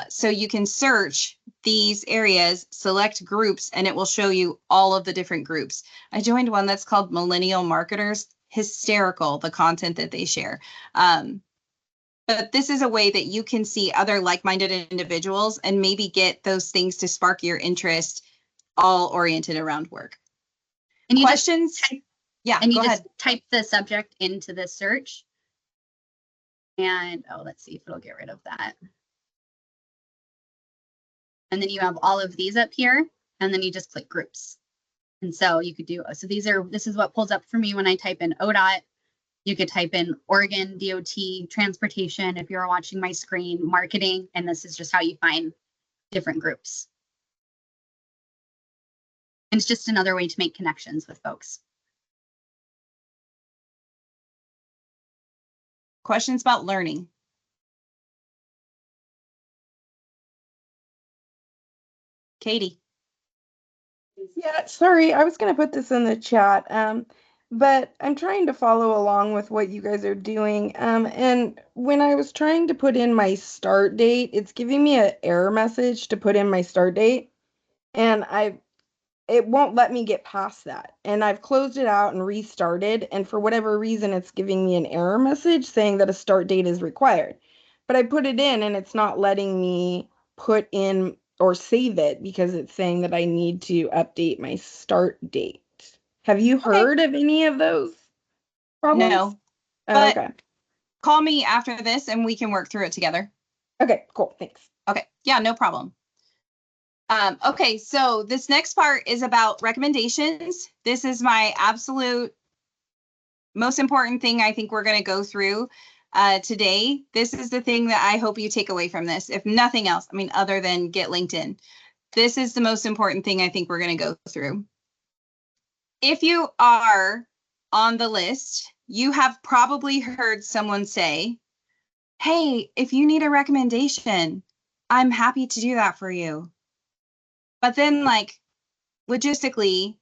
So you can search these areas, select groups, and it will show you all of the different groups. I joined one that's called Millennial Marketers. Hysterical, the content that they share. But this is a way that you can see other like-minded individuals and maybe get those things to spark your interest, all oriented around work. And you Questions? Yeah, and you go just ahead. type the subject into the search. And let's see if it'll get rid of that. And then you have all of these up here, and then you just click groups. And so you could do, so this is what pulls up for me when I type in ODOT. You could type in Oregon DOT, transportation, if you're watching my screen, marketing, and this is just how you find different groups. And it's just another way to make connections with folks. Questions about learning? Katie. Yeah, sorry, I was going to put this in the chat, but I'm trying to follow along with what you guys are doing. And when I was trying to put in my start date, it's giving me an error message to put in my start date, and it won't let me get past that. And I've closed it out and restarted, and for whatever reason, it's giving me an error message saying that a start date is required. But I put it in, and it's not letting me put in or save it because it's saying that I need to update my start date. Have you heard of any of those problems? No, Oh, but okay. call me after this and we can work through it together. Okay, cool. Thanks. Okay, yeah, no problem. Okay, so this next part is about recommendations. This is my absolute most important thing I think we're going to go through today. This is the thing that I hope you take away from this. If nothing else, I mean, other than get LinkedIn, this is the most important thing I think we're going to go through. If you are on the list, you have probably heard someone say, hey, if you need a recommendation, I'm happy to do that for you. But then, like, logistically,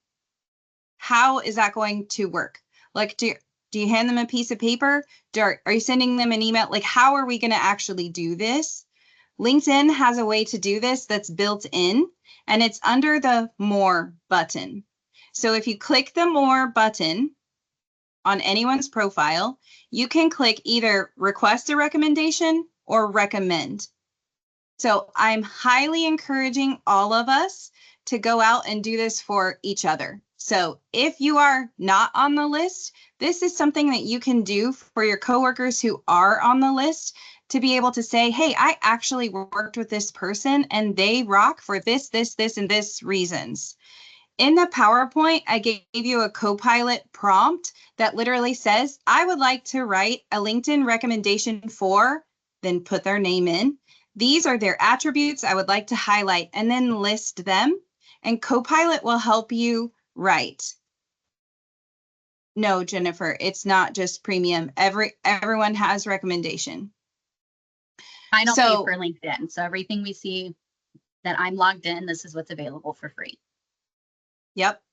how is that going to work? Like, do you hand them a piece of paper? Are you sending them an email? Like, how are we going to actually do this? LinkedIn has a way to do this that's built in, and it's under the More button. So if you click the More button on anyone's profile, you can click either request a recommendation or recommend. So I'm highly encouraging all of us to go out and do this for each other. So if you are not on the list, this is something that you can do for your coworkers who are on the list to be able to say, hey, I actually worked with this person and they rock for this, this, this, and this reasons. In the PowerPoint, I gave you a Copilot prompt that literally says, I would like to write a LinkedIn recommendation for, then put their name in, These are their attributes I would like to highlight and then list them. And Copilot will help you write. No, Jennifer, it's not just premium. Everyone has recommendation. I don't So- pay for LinkedIn. So everything we see that I'm logged in, this is what's available for free. Yep.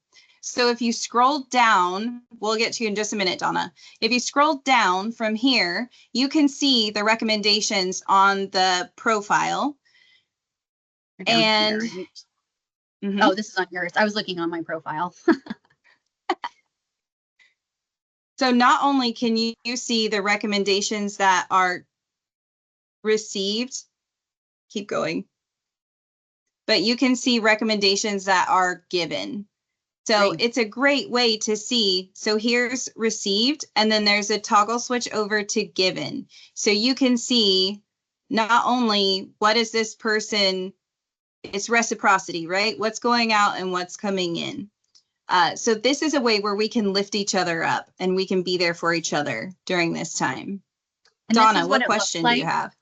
So if you scroll down, we'll get to you in just a minute, Donna. If you scroll down from here, you can see the recommendations on the profile. Or down And here. Mhm. Oh, this is on yours. I was looking on my profile. So not only can you see the recommendations that are received, keep going, but you can see recommendations that are given. So Great. it's a great way to see. So here's received, and then there's a toggle switch over to given. So you can see not only what is this person, it's reciprocity, right? What's going out and what's coming in. So this is a way where we can lift each other up and we can be there for each other during this time. And this Donna, is what it looks question do you like have?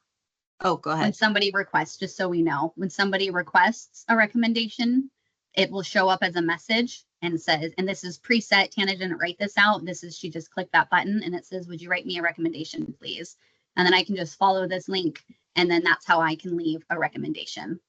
Oh, go when ahead. somebody requests, just so we know, when somebody requests a recommendation, it will show up as a message and says, and this is preset. Tana didn't write this out. This is, she just clicked that button and it says, would you write me a recommendation, please? And then I can just follow this link. And then that's how I can leave a recommendation.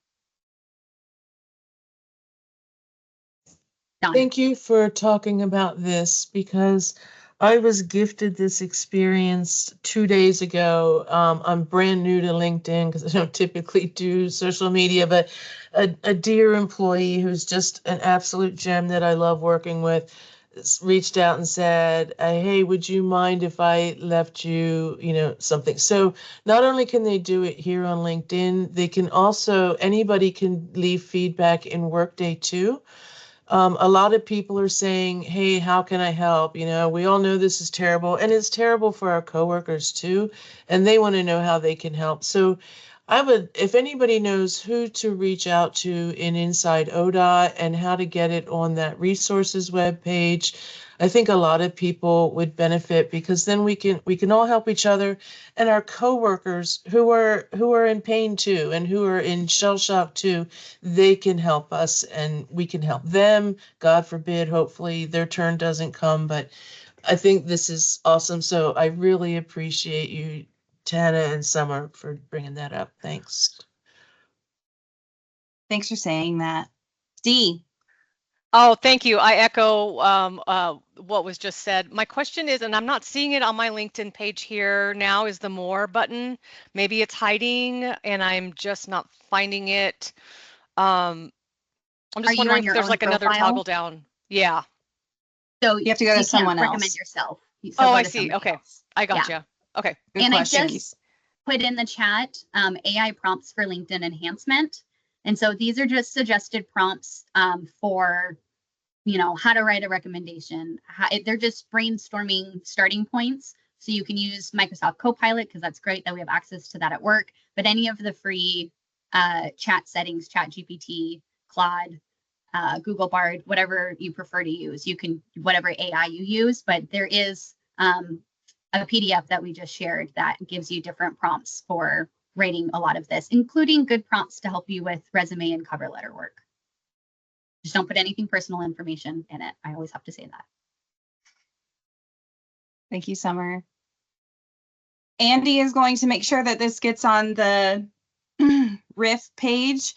Done. Thank you for talking about this because I was gifted this experience 2 days ago. I'm brand new to LinkedIn because I don't typically do social media, but a dear employee who's just an absolute gem that I love working with reached out and said, hey, would you mind if I left you, something? So not only can they do it here on LinkedIn, they can also, anybody can leave feedback in Workday too. A lot of people are saying, hey, how can I help? We all know this is terrible, and it's terrible for our coworkers too, and they want to know how they can help. So I would, if anybody knows who to reach out to in Inside ODOT and how to get it on that resources webpage, I think a lot of people would benefit because then we can all help each other, and our coworkers who are in pain too and who are in shell shock too, they can help us and we can help them. God forbid, hopefully their turn doesn't come, but I think this is awesome. So I really appreciate you, Tana and Summer, for bringing that up. Thanks. Thanks for saying that. Dee. Oh, thank you. I echo what was just said. My question is, and I'm not seeing it on my LinkedIn page here now, is the more button. Maybe it's hiding and I'm just not finding it. I'm just wondering if there's like another toggle down. Yeah. So you have to go to someone else. Recommend yourself. So oh, I see. Okay. Else. I got you. Yeah. Okay. Good and question. I just put in the chat AI prompts for LinkedIn enhancement. And so these are just suggested prompts for, how to write a recommendation. They're just brainstorming starting points. So you can use Microsoft Copilot because that's great that we have access to that at work. But any of the free chat settings, ChatGPT, Claude, Google Bard, whatever you prefer to use, you can, whatever AI you use. But there is a PDF that we just shared that gives you different prompts for writing a lot of this, including good prompts to help you with resume and cover letter work. Just don't put anything personal information in it. I always have to say that. Thank you, Summer. Andy is going to make sure that this gets on the RIF page.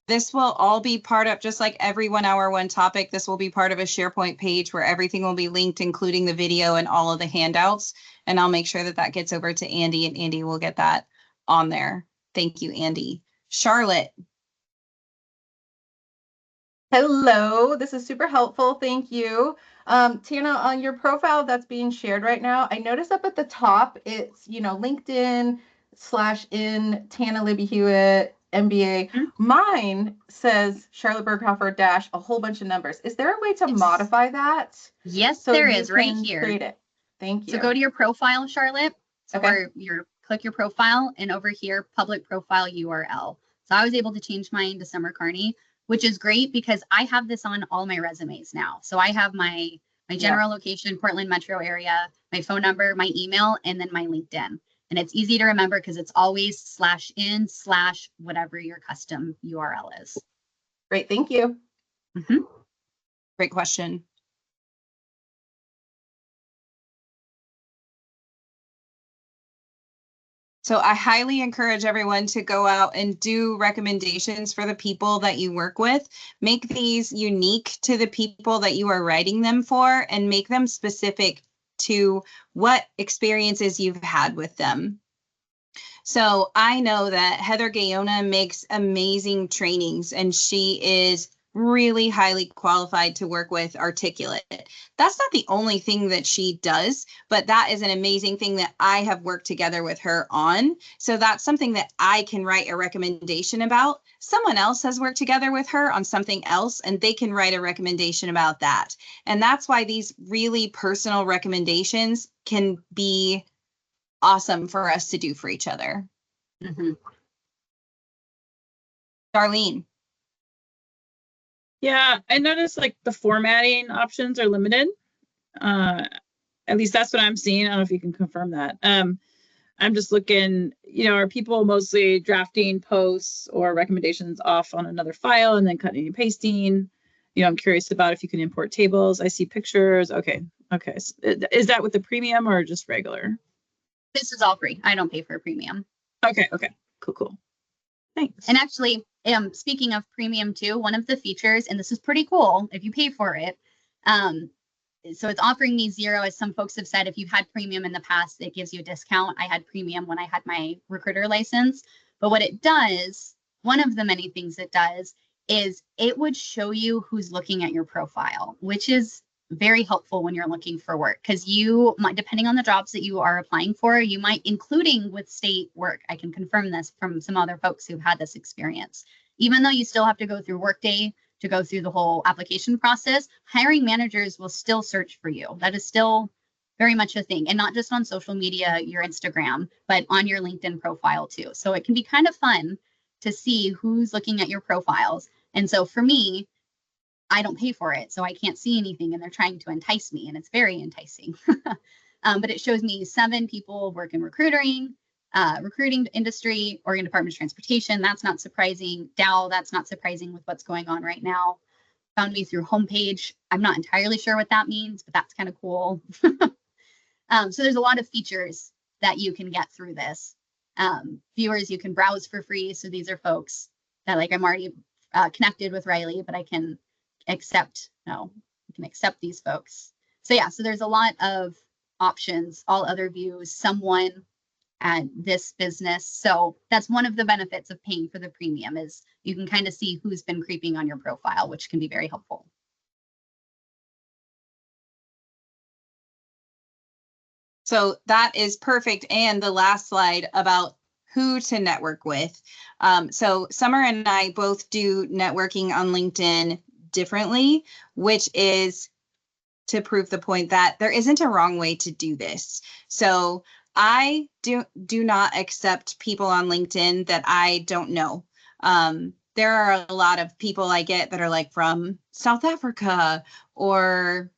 This will all be part of, just like every 1 hour, one topic, this will be part of a SharePoint page where everything will be linked, including the video and all of the handouts. And I'll make sure that that gets over to Andy and Andy will get that on there. Thank you, Andy. Charlotte. Hello, this is super helpful. Thank you. Tana, on your profile that's being shared right now, I noticed up at the top, it's, LinkedIn /in Tana Libby Hewitt, MBA. Mm-hmm. Mine says Charlotte Berghofer - a whole bunch of numbers. Is there a way to modify that? Yes, so there is right here. Create it. Thank you. So go to your profile, Charlotte. So okay. Click your profile and over here, public profile URL. So I was able to change mine to Summer Carney, which is great because I have this on all my resumes now. So I have my general location, Portland metro area, my phone number, my email, and then my LinkedIn. And it's easy to remember because it's always /in/ whatever your custom URL is. Great, thank you. Great question. So I highly encourage everyone to go out and do recommendations for the people that you work with. Make these unique to the people that you are writing them for and make them specific to what experiences you've had with them. So I know that Heather Gayona makes amazing trainings and she is really highly qualified to work with Articulate. That's not the only thing that she does, but that is an amazing thing that I have worked together with her on. So that's something that I can write a recommendation about. Someone else has worked together with her on something else and they can write a recommendation about that. And that's why these really personal recommendations can be awesome for us to do for each other. Darlene. Yeah, I noticed like the formatting options are limited. At least that's what I'm seeing. I don't know if you can confirm that. I'm just looking, are people mostly drafting posts or recommendations off on another file and then cutting and pasting? I'm curious about if you can import tables. I see pictures. Okay. Is that with the premium or just regular? This is all free. I don't pay for a premium. Okay. Cool. Thanks. And actually, speaking of premium too, one of the features, and this is pretty cool if you pay for it. So it's offering me 0, as some folks have said, if you've had premium in the past, it gives you a discount. I had premium when I had my recruiter license. But what it does, one of the many things it does, is it would show you who's looking at your profile, which is very helpful when you're looking for work, because you might, depending on the jobs that you are applying for, you might, including with state work, I can confirm this from some other folks who've had this experience. Even though you still have to go through Workday to go through the whole application process, hiring managers will still search for you. That is still very much a thing, and not just on social media, your Instagram, but on your LinkedIn profile too. So it can be kind of fun to see who's looking at your profiles. And so for me, I don't pay for it, so I can't see anything, and they're trying to entice me, and it's very enticing. But it shows me 7 people work in recruiting industry, Oregon Department of Transportation. That's not surprising. Dow, that's not surprising with what's going on right now. Found me through homepage. I'm not entirely sure what that means, but that's kind of cool. So there's a lot of features that you can get through this. Viewers, you can browse for free. So these are folks that, like, I'm already connected with Riley, but I can accept these folks. So yeah, so there's a lot of options, all other views, someone at this business. So that's one of the benefits of paying for the premium, is you can kind of see who's been creeping on your profile, which can be very helpful. So that is perfect. And the last slide about who to network with. So Summer and I both do networking on LinkedIn differently, which is to prove the point that there isn't a wrong way to do this. So I do not accept people on LinkedIn that I don't know. There are a lot of people I get that are like from South Africa or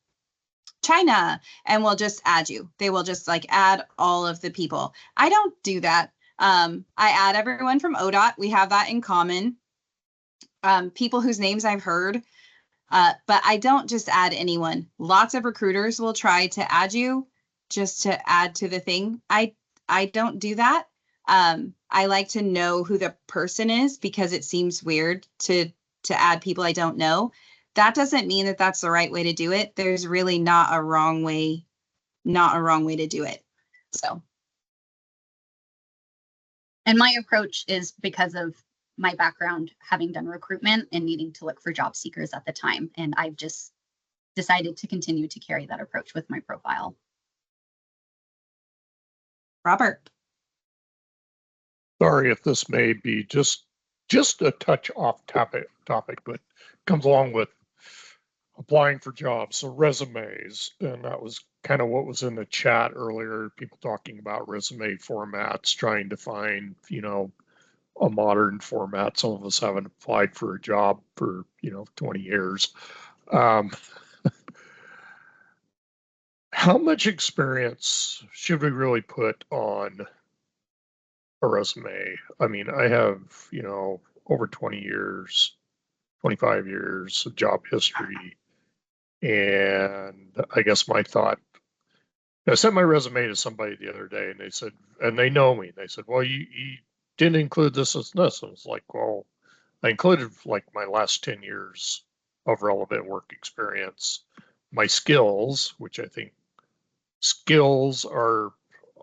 China, and will just add you. They will just like add all of the people. I don't do that. I add everyone from ODOT. We have that in common. People whose names I've heard. But I don't just add anyone. Lots of recruiters will try to add you just to add to the thing. I don't do that. I like to know who the person is, because it seems weird to add people I don't know. That doesn't mean that that's the right way to do it. There's really not a wrong way to do it. So. And my approach is because of my background, having done recruitment and needing to look for job seekers at the time. And I've just decided to continue to carry that approach with my profile. Robert. Sorry if this may be just a touch off topic, but comes along with applying for jobs. So resumes, and that was kind of what was in the chat earlier, people talking about resume formats, trying to find, a modern format. Some of us haven't applied for a job for, 20 years. How much experience should we really put on a resume. I mean, I have, you know, over 20 years, 25 years of job history. And I guess my thought, I sent my resume to somebody the other day and they said, and they know me, they said, well, you didn't include this as this. I was like, well, I included like my last 10 years of relevant work experience, my skills, which I think skills are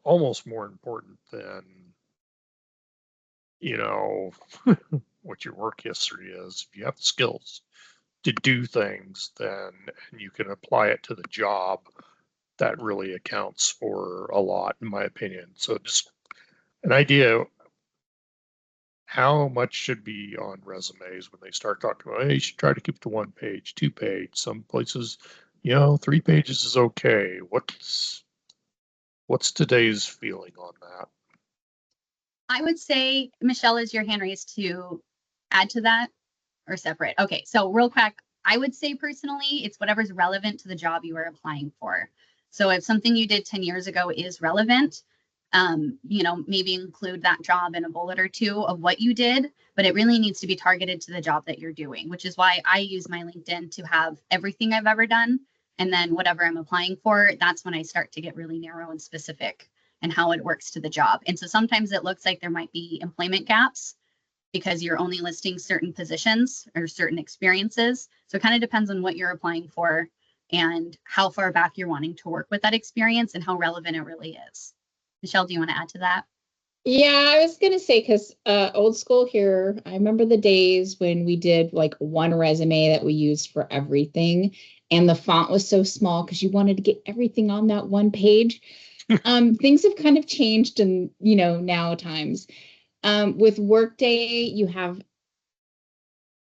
almost more important than, you know, what your work history is. If you have the skills to do things, then and you can apply it to the job, that really accounts for a lot, in my opinion. So just an idea how much should be on resumes when they start talking about, hey, you should try to keep it to 1 page, 2 page. Some places, you know, 3 pages is okay. What's today's feeling on that? I would say, Michelle, is your hand raised to add to that or separate? Okay, so real quick, I would say personally, it's whatever's relevant to the job you are applying for. So if something you did 10 years ago is relevant, you know, maybe include that job in a bullet or two of what you did, but it really needs to be targeted to the job that you're doing, which is why I use my LinkedIn to have everything I've ever done. And then whatever I'm applying for, that's when I start to get really narrow and specific and how it works to the job. And so sometimes it looks like there might be employment gaps because you're only listing certain positions or certain experiences. So it kind of depends on what you're applying for and how far back you're wanting to work with that experience and how relevant it really is. Michelle, do you want to add to that? Yeah, I was gonna say, because old school here, I remember the days when we did like one resume that we used for everything, and the font was so small because you wanted to get everything on that one page. Things have kind of changed, and you know, now times. With Workday, you have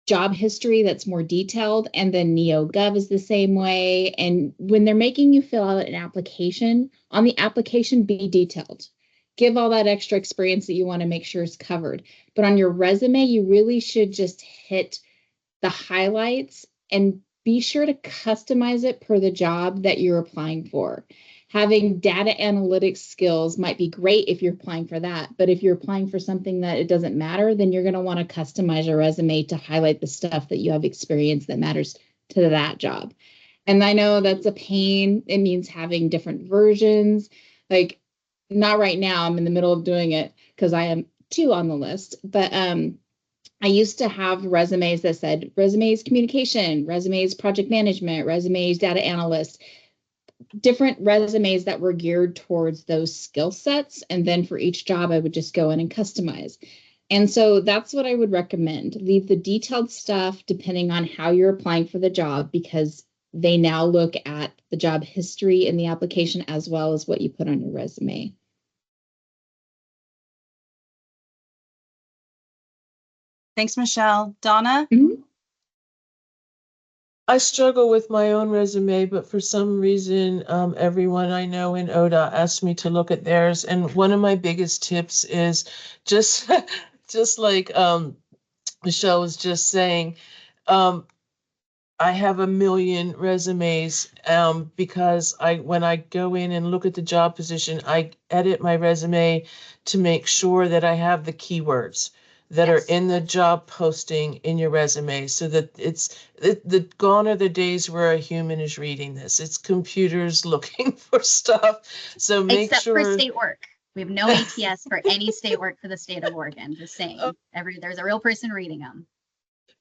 job history that's more detailed, and then NeoGov is the same way. And when they're making you fill out an application, on the application, be detailed. Give all that extra experience that you want to make sure is covered. But on your resume, you really should just hit the highlights and be sure to customize it per the job that you're applying for. Having data analytics skills might be great if you're applying for that, but if you're applying for something that it doesn't matter, then you're going to want to customize your resume to highlight the stuff that you have experience that matters to that job. And I know that's a pain. It means having different versions. Like, not right now, I'm in the middle of doing it because I am 2 on the list, but I used to have resumes that said resumes communication, resumes project management, resumes data analyst, different resumes that were geared towards those skill sets. And then for each job, I would just go in and customize. And so that's what I would recommend. Leave the detailed stuff depending on how you're applying for the job, because they now look at the job history in the application as well as what you put on your resume. Thanks, Michelle. Donna? I struggle with my own resume, but for some reason, everyone I know in ODOT asked me to look at theirs. And one of my biggest tips is just, just like Michelle was just saying, I have a million resumes because when I go in and look at the job position, I edit my resume to make sure that I have the keywords that are in the job posting in your resume, so that the gone are the days where a human is reading this. It's computers looking for stuff. So make Except sure. for state work. We have no ATS for any state work for the state of Oregon. Just saying, there's a real person reading them.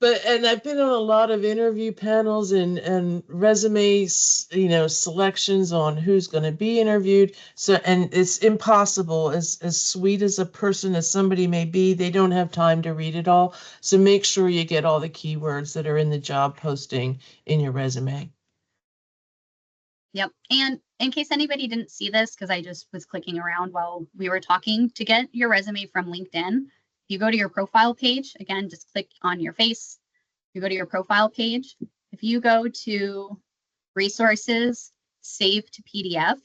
And I've been on a lot of interview panels and resumes, you know, selections on who's going to be interviewed. So, and it's impossible, as sweet as a person as somebody may be, they don't have time to read it all. So make sure you get all the keywords that are in the job posting in your resume. Yep. And in case anybody didn't see this, because I just was clicking around while we were talking, to get your resume from LinkedIn, you go to your profile page, again, just click on your face. You go to your profile page. If you go to resources, save to PDF,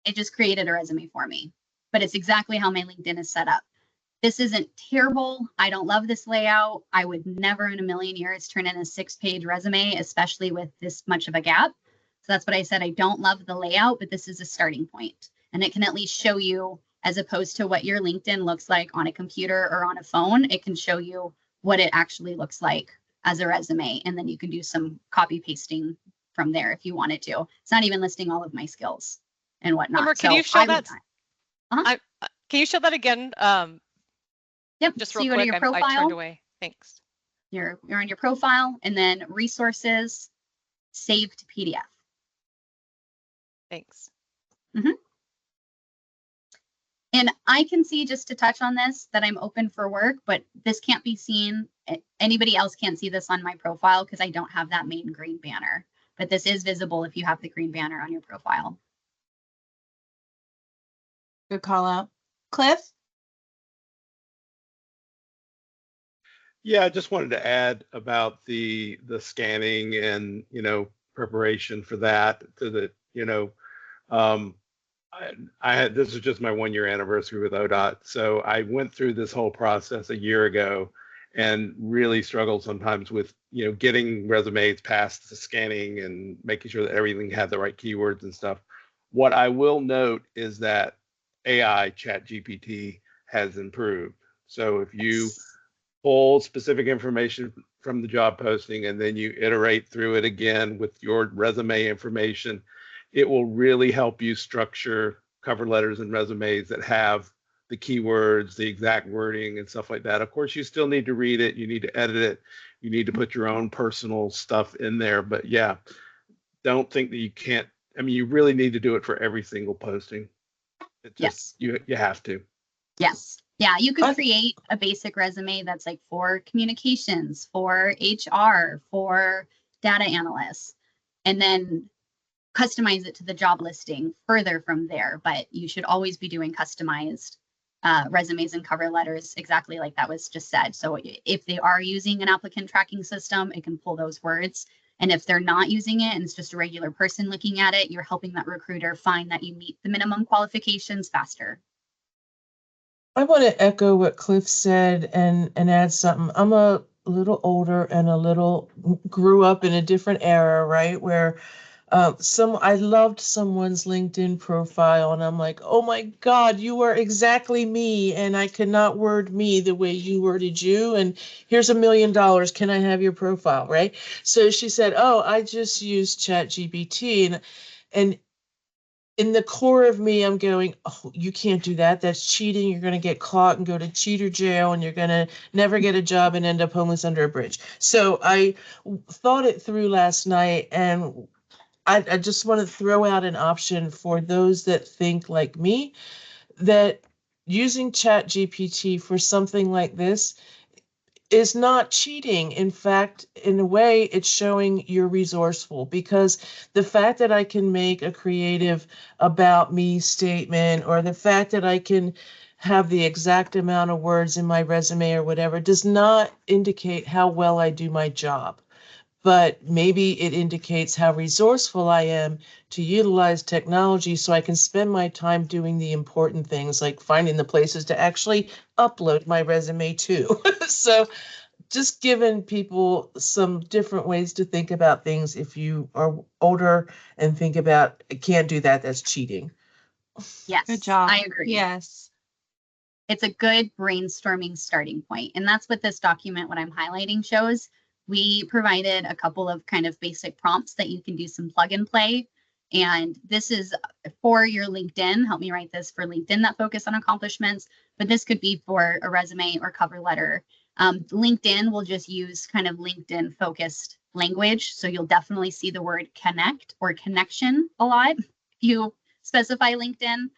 it just created a resume for me, but it's exactly how my LinkedIn is set up. This isn't terrible. I don't love this layout. I would never in a million years turn in a 6-page resume, especially with this much of a gap. So that's what I said. I don't love the layout, but this is a starting point. and it can at least show you, as opposed to what your LinkedIn looks like on a computer or on a phone, it can show you what it actually looks like as a resume. And then you can do some copy pasting from there if you wanted to. It's not even listing all of my skills and whatnot. Summer, can So you show I would that? not. Can you show that again? Yep. Just So real you go to quick. your I profile. turned away. Thanks. You're on your profile, and then resources, save to PDF. Thanks. And I can see, just to touch on this, that I'm open for work, but this can't be seen. Anybody else can't see this on my profile because I don't have that main green banner. But this is visible if you have the green banner on your profile. Good call out. Cliff? Yeah, I just wanted to add about the scanning and, preparation for that, to the, I had, this is just my 1-year anniversary with ODOT. So I went through this whole process a year ago and really struggled sometimes with, getting resumes past the scanning and making sure that everything had the right keywords and stuff. What I will note is that AI ChatGPT has improved. So if you pull specific information from the job posting and then you iterate through it again with your resume information, it will really help you structure cover letters and resumes that have the keywords, the exact wording and stuff like that. Of course, you still need to read it. You need to edit it. You need to put your own personal stuff in there. But yeah, don't think that you can't. I mean, you really need to do it for every single posting. It just, you have to. Yes. Yeah, you could create a basic resume that's like for communications, for HR, for data analysts, and then customize it to the job listing further from there. But you should always be doing customized resumes and cover letters, exactly like that was just said. So if they are using an applicant tracking system, it can pull those words. And if they're not using it and it's just a regular person looking at it, you're helping that recruiter find that you meet the minimum qualifications faster. I want to echo what Cliff said and add something. I'm a little older and grew up in a different era, right? Where I loved someone's LinkedIn profile and I'm like, oh my God, you are exactly me. And I could not word me the way you worded you. And here's $1 million. Can I have your profile? Right. So she said, oh, I just used ChatGPT. And in the core of me, I'm going, oh, you can't do that. That's cheating. You're going to get caught and go to cheater jail, and you're going to never get a job and end up homeless under a bridge. So I thought it through last night, and I just want to throw out an option for those that think like me, that using ChatGPT for something like this is not cheating. In fact, in a way, it's showing you're resourceful, because the fact that I can make a creative about me statement, or the fact that I can have the exact amount of words in my resume or whatever, does not indicate how well I do my job. But maybe it indicates how resourceful I am to utilize technology so I can spend my time doing the important things, like finding the places to actually upload my resume to. So just giving people some different ways to think about things. If you are older and think about, I can't do that, that's cheating. Yes, good job. I agree. Yes. It's a good brainstorming starting point. And that's what this document, what I'm highlighting, shows. We provided a couple of kind of basic prompts that you can do some plug and play. And this is for your LinkedIn. Help me write this for LinkedIn that focus on accomplishments, but this could be for a resume or cover letter. LinkedIn will just use kind of LinkedIn focused language. So you'll definitely see the word connect or connection a lot if you specify LinkedIn.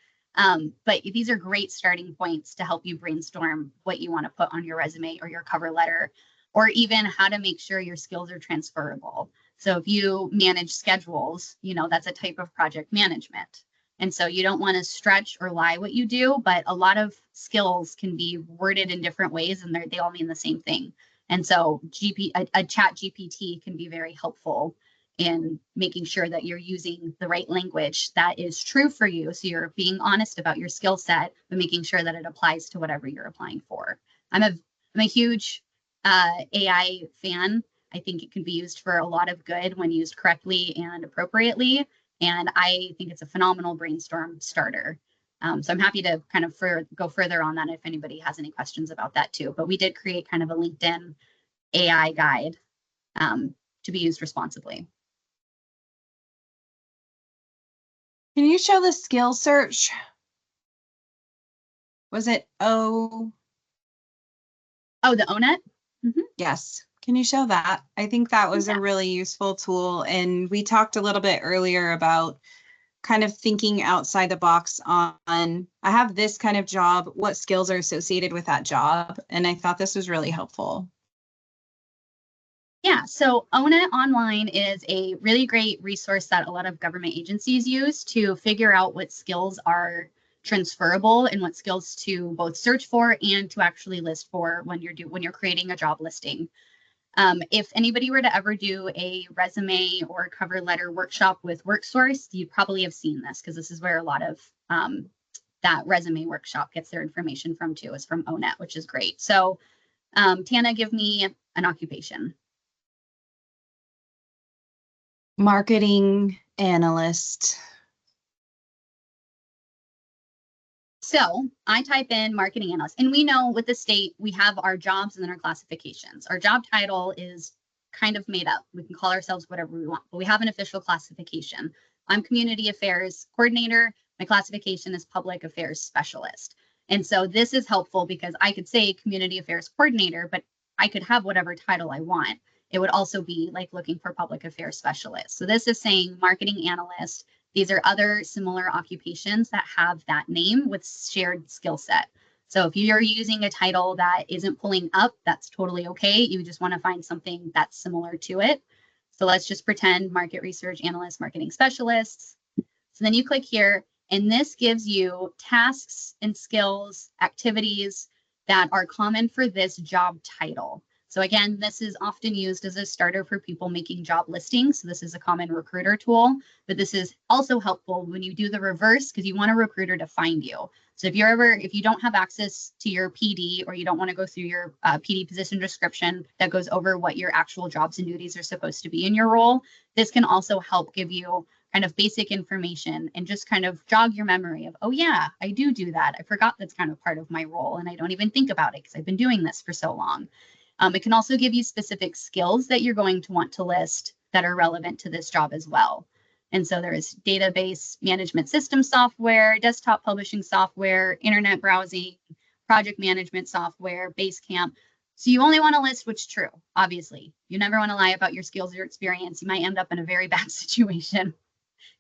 But these are great starting points to help you brainstorm what you want to put on your resume or your cover letter, or even how to make sure your skills are transferable. So if you manage schedules, that's a type of project management. And so you don't want to stretch or lie what you do, but a lot of skills can be worded in different ways and they all mean the same thing. And so a ChatGPT can be very helpful in making sure that you're using the right language that is true for you. So you're being honest about your skill set, but making sure that it applies to whatever you're applying for. I'm a huge AI fan. I think it can be used for a lot of good when used correctly and appropriately. And I think it's a phenomenal brainstorm starter. So I'm happy to kind of go further on that if anybody has any questions about that too. But we did create kind of a LinkedIn AI guide to be used responsibly. Can you show the skill search? Was it Oh, the ONET? yes. Can you show that? I think that was Yeah. a really useful tool. And we talked a little bit earlier about kind of thinking outside the box on, I have this kind of job, what skills are associated with that job? And I thought this was really helpful. Yeah, so ONET Online is a really great resource that a lot of government agencies use to figure out what skills are transferable and what skills to both search for and to actually list for when you're creating a job listing. If anybody were to ever do a resume or cover letter workshop with WorkSource, you probably have seen this because this is where a lot of that resume workshop gets their information from too, is from ONET, which is great. So Tana, give me an occupation. Marketing analyst. So I type in marketing analyst, and we know with the state, we have our jobs and then our classifications. Our job title is kind of made up. We can call ourselves whatever we want, but we have an official classification. I'm community affairs coordinator. My classification is public affairs specialist. And so this is helpful because I could say community affairs coordinator, but I could have whatever title I want. It would also be like looking for public affairs specialist. So this is saying marketing analyst. These are other similar occupations that have that name with shared skill set. So if you're using a title that isn't pulling up, that's totally okay. You just want to find something that's similar to it. So let's just pretend market research analyst, marketing specialists. So then you click here, and this gives you tasks and skills, activities that are common for this job title. So again, this is often used as a starter for people making job listings. So this is a common recruiter tool, but this is also helpful when you do the reverse because you want a recruiter to find you. So if you don't have access to your PD or you don't want to go through your PD position description that goes over what your actual jobs and duties are supposed to be in your role, this can also help give you kind of basic information and just kind of jog your memory of, oh yeah, I do that. I forgot that's kind of part of my role and I don't even think about it because I've been doing this for so long. It can also give you specific skills that you're going to want to list that are relevant to this job as well. And so there is database management system software, desktop publishing software, internet browsing, project management software, Basecamp. So you only want to list what's true, obviously. You never want to lie about your skills or your experience. You might end up in a very bad situation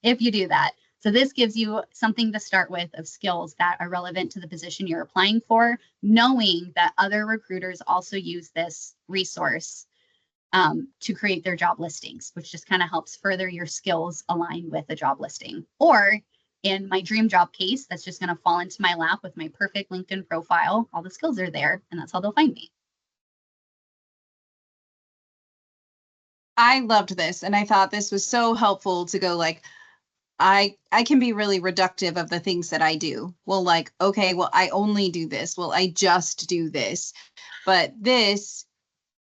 if you do that. So this gives you something to start with of skills that are relevant to the position you're applying for, knowing that other recruiters also use this resource to create their job listings, which just kind of helps further your skills align with a job listing. Or in my dream job case, that's just going to fall into my lap with my perfect LinkedIn profile. All the skills are there, and that's how they'll find me. I loved this, and I thought this was so helpful to go like, I can be really reductive of the things that I do. Well, like, okay, well, I only do this. Well, I just do this. But this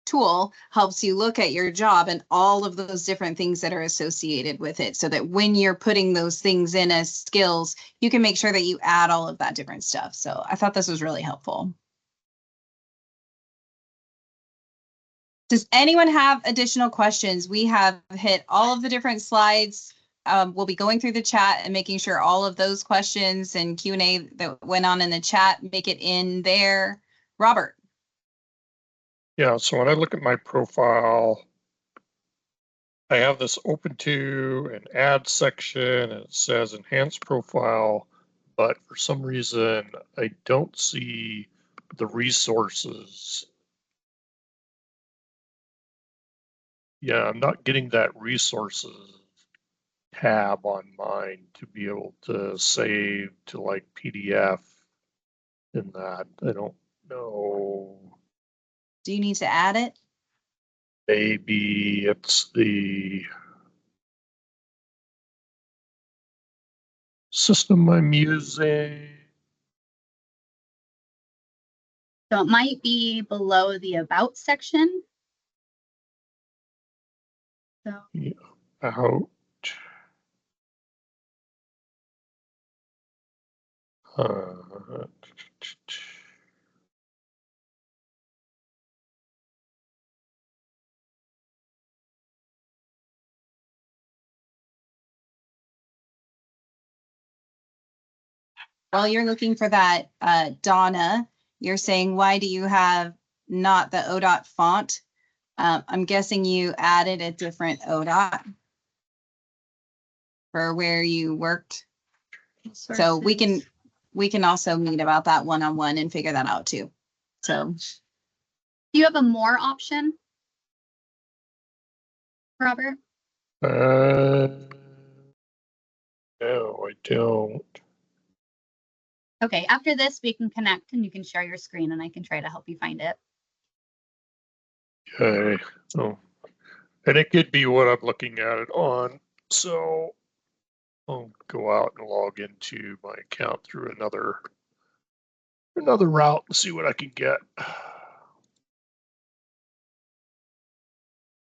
tool helps you look at your job and all of those different things that are associated with it so that when you're putting those things in as skills, you can make sure that you add all of that different stuff. So I thought this was really helpful. Does anyone have additional questions? We have hit all of the different slides. We'll be going through the chat and making sure all of those questions and Q&A that went on in the chat make it in there. Robert. Yeah, so when I look at my profile, I have this open to an add section and it says enhance profile, but for some reason I don't see the resources. Yeah, I'm not getting that resources tab on mine to be able to save to like PDF in that. I don't know. Do you need to add it? Maybe it's the system I'm using. So it might be below the about section. So Yeah, out. Uh, While you're looking for that, Donna, you're saying, why do you have not the ODOT font? I'm guessing you added a different ODOT for where you worked. So we can also meet about that one-on-one and figure that out too. So Do you have a more option, Robert? No, I don't. Okay, after this, we can connect and you can share your screen and I can try to help you find it. Okay. Oh, and it could be what I'm looking at it on. So I'll go out and log into my account through another route and see what I can get.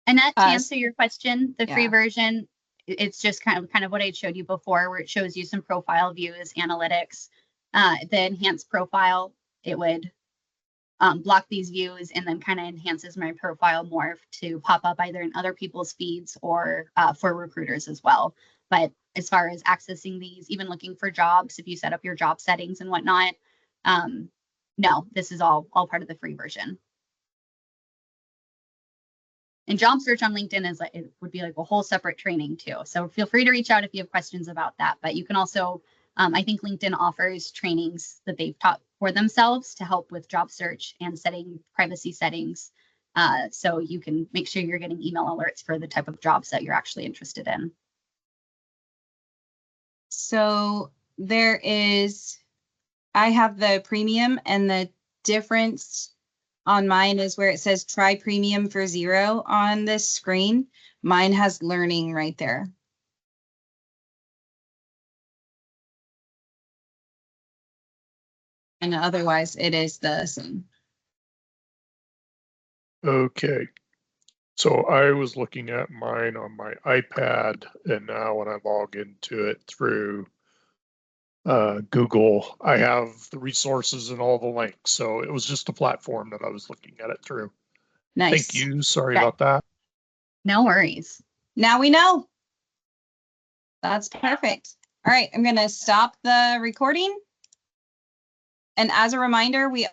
Annette, to answer your question, the free yeah. version, it's just kind of what I showed you before, where it shows you some profile views, analytics. The enhanced profile, it would block these views and then kind of enhances my profile more to pop up either in other people's feeds or for recruiters as well. But as far as accessing these, even looking for jobs, if you set up your job settings and whatnot, no, this is all part of the free version. And job search on LinkedIn is like, it would be like a whole separate training too. So feel free to reach out if you have questions about that. But you can also, I think LinkedIn offers trainings that they've taught for themselves to help with job search and setting privacy settings. So you can make sure you're getting email alerts for the type of jobs that you're actually interested in. So I have the premium, and the difference on mine is where it says try premium for $0 on this screen. Mine has learning right there. And otherwise it is the same. Okay. So I was looking at mine on my iPad, and now when I log into it through Google, I have the resources and all the links. So it was just a platform that I was looking at it through. Nice. Thank you. Sorry Okay. about that. No worries. Now we know. That's perfect. All right, I'm going to stop the recording. And as a reminder, we